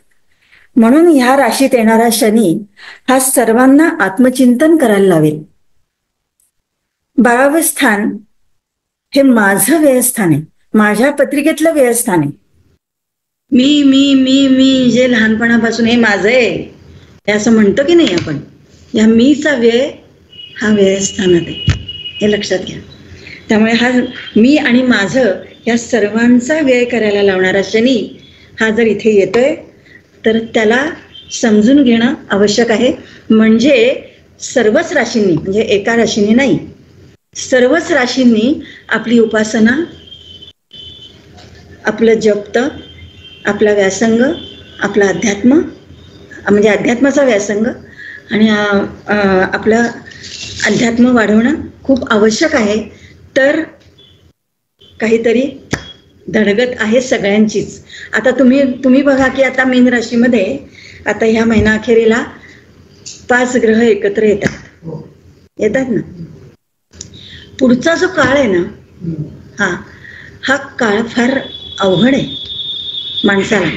म्हणून ह्या राशीत येणारा शनी हा सर्वांना आत्मचिंतन करायला लावेल. 12वे स्थान हे माझं व्ययस्थान आहे, माझ्या पत्रिकेतलं व्ययस्थान आहे. मी मी मी मी जे लहानपणापासून हे माझं आहे हे असं म्हणतो की नाही आपण, या मीचा व्यय हा व्ययस्थानात आहे, हे लक्षात घ्या. त्यामुळे हा मी आणि माझं या सर्वांचा व्यय करायला लावणारा शनी हा जर इथे येतोय तर त्याला समजून घेणं आवश्यक आहे. म्हणजे सर्वच राशींनी, म्हणजे एका राशीने नाही, सर्वच राशींनी आपली उपासना, आपलं जप, आपला व्यासंग, आपला अध्यात्म म्हणजे अध्यात्माचा व्यासंग आणि आपलं अध्यात्म वाढवणं खूप आवश्यक आहे. तर काहीतरी धडगत आहे सगळ्यांचीच. आता तुम्ही बघा की आता मीन राशीमध्ये आता ह्या महिना अखेरीला 5 ग्रह एकत्र येतात ना. पुढचा जो काळ आहे ना, हा काळ फार अवघड आहे माणसाला.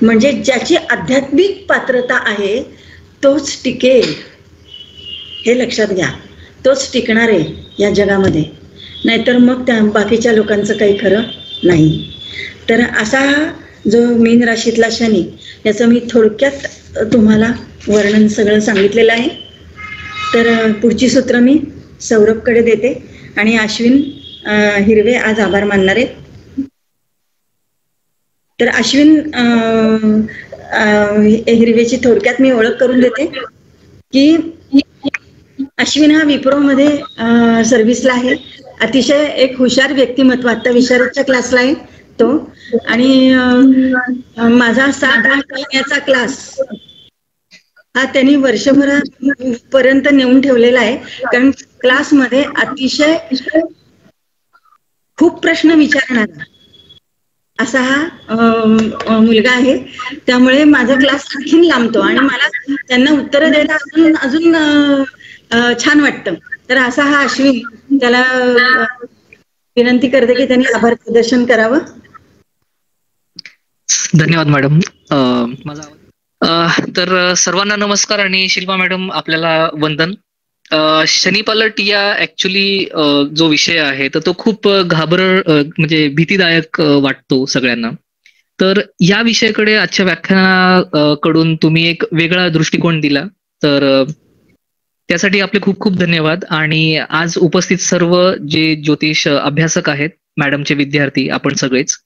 म्हणजे ज्याची आध्यात्मिक पात्रता आहे तोच टिकेल, हे लक्षात घ्या. तोच टिकणार आहे या जगामध्ये, नाहीतर मग त्या बाकीच्या लोकांचं काही खरं नाही. तर असा जो मीन राशीतला शनी, याचं मी थोडक्यात तुम्हाला वर्णन सगळं सांगितलेलं आहे. तर पुढची सूत्र मी सौरभकडे देते आणि अश्विन हिरवे आज आभार मानणार आहेत. तर अश्विन हिरवेची थोडक्यात मी ओळख करून देते की अश्विन हा विप्रोमध्ये सर्व्हिसला आहे. अतिशय एक हुशार व्यक्तिमत्व, आता विशारदच्या क्लासला आहे तो. आणि माझा 7-8 महिन्याचा क्लास हा त्यांनी वर्षभरापर्यंत नेऊन ठेवलेला आहे. कारण क्लासमध्ये अतिशय खूप प्रश्न विचारणारा असा हा मुलगा आहे. त्यामुळे माझा क्लास आणखीन लांबतो आणि मला त्यांना उत्तर द्यायला अजून छान वाटतं. तर असा हा अश्विन, त्याला विनंती करते की त्यांनी आभार प्रदर्शन करावं. धन्यवाद मॅडम. तर सर्वांना नमस्कार आणि शिल्पा मॅडम आपल्याला वंदन. शनीपालट या ऍक्च्युली जो विषय आहे तर तो खूप म्हणजे भीतीदायक वाटतो सगळ्यांना. तर या विषयाकडे आजच्या व्याख्यानाकडून तुम्ही एक वेगळा दृष्टिकोन दिला, तर त्यासाठी आपले खूप खूप धन्यवाद. आणि आज उपस्थित सर्व जे ज्योतिष अभ्यासक आहेत, मॅडमचे विद्यार्थी, आपण सगळेच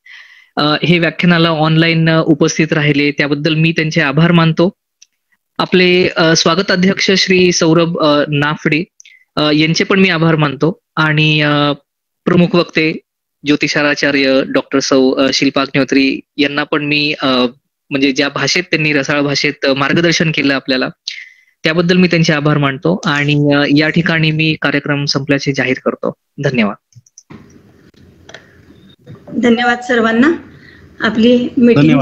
हे व्याख्यानाला ऑनलाईन उपस्थित राहिले त्याबद्दल मी त्यांचे आभार मानतो. आपले स्वागत अध्यक्ष श्री सौरभ नाफडे यांचे पण मी आभार मानतो. आणि प्रमुख वक्ते ज्योतिषाचार्य डॉक्टर शिल्पा अग्निहोत्री यांना पण मी म्हणजे ज्या भाषेत त्यांनी रसाळ भाषेत मार्गदर्शन केलं आपल्याला, त्याबद्दल मी त्यांचे आभार मानतो. आणि या ठिकाणी मी कार्यक्रम संपल्याचे जाहीर करतो. धन्यवाद. धन्यवाद सर्वांना. आपली मीटिंग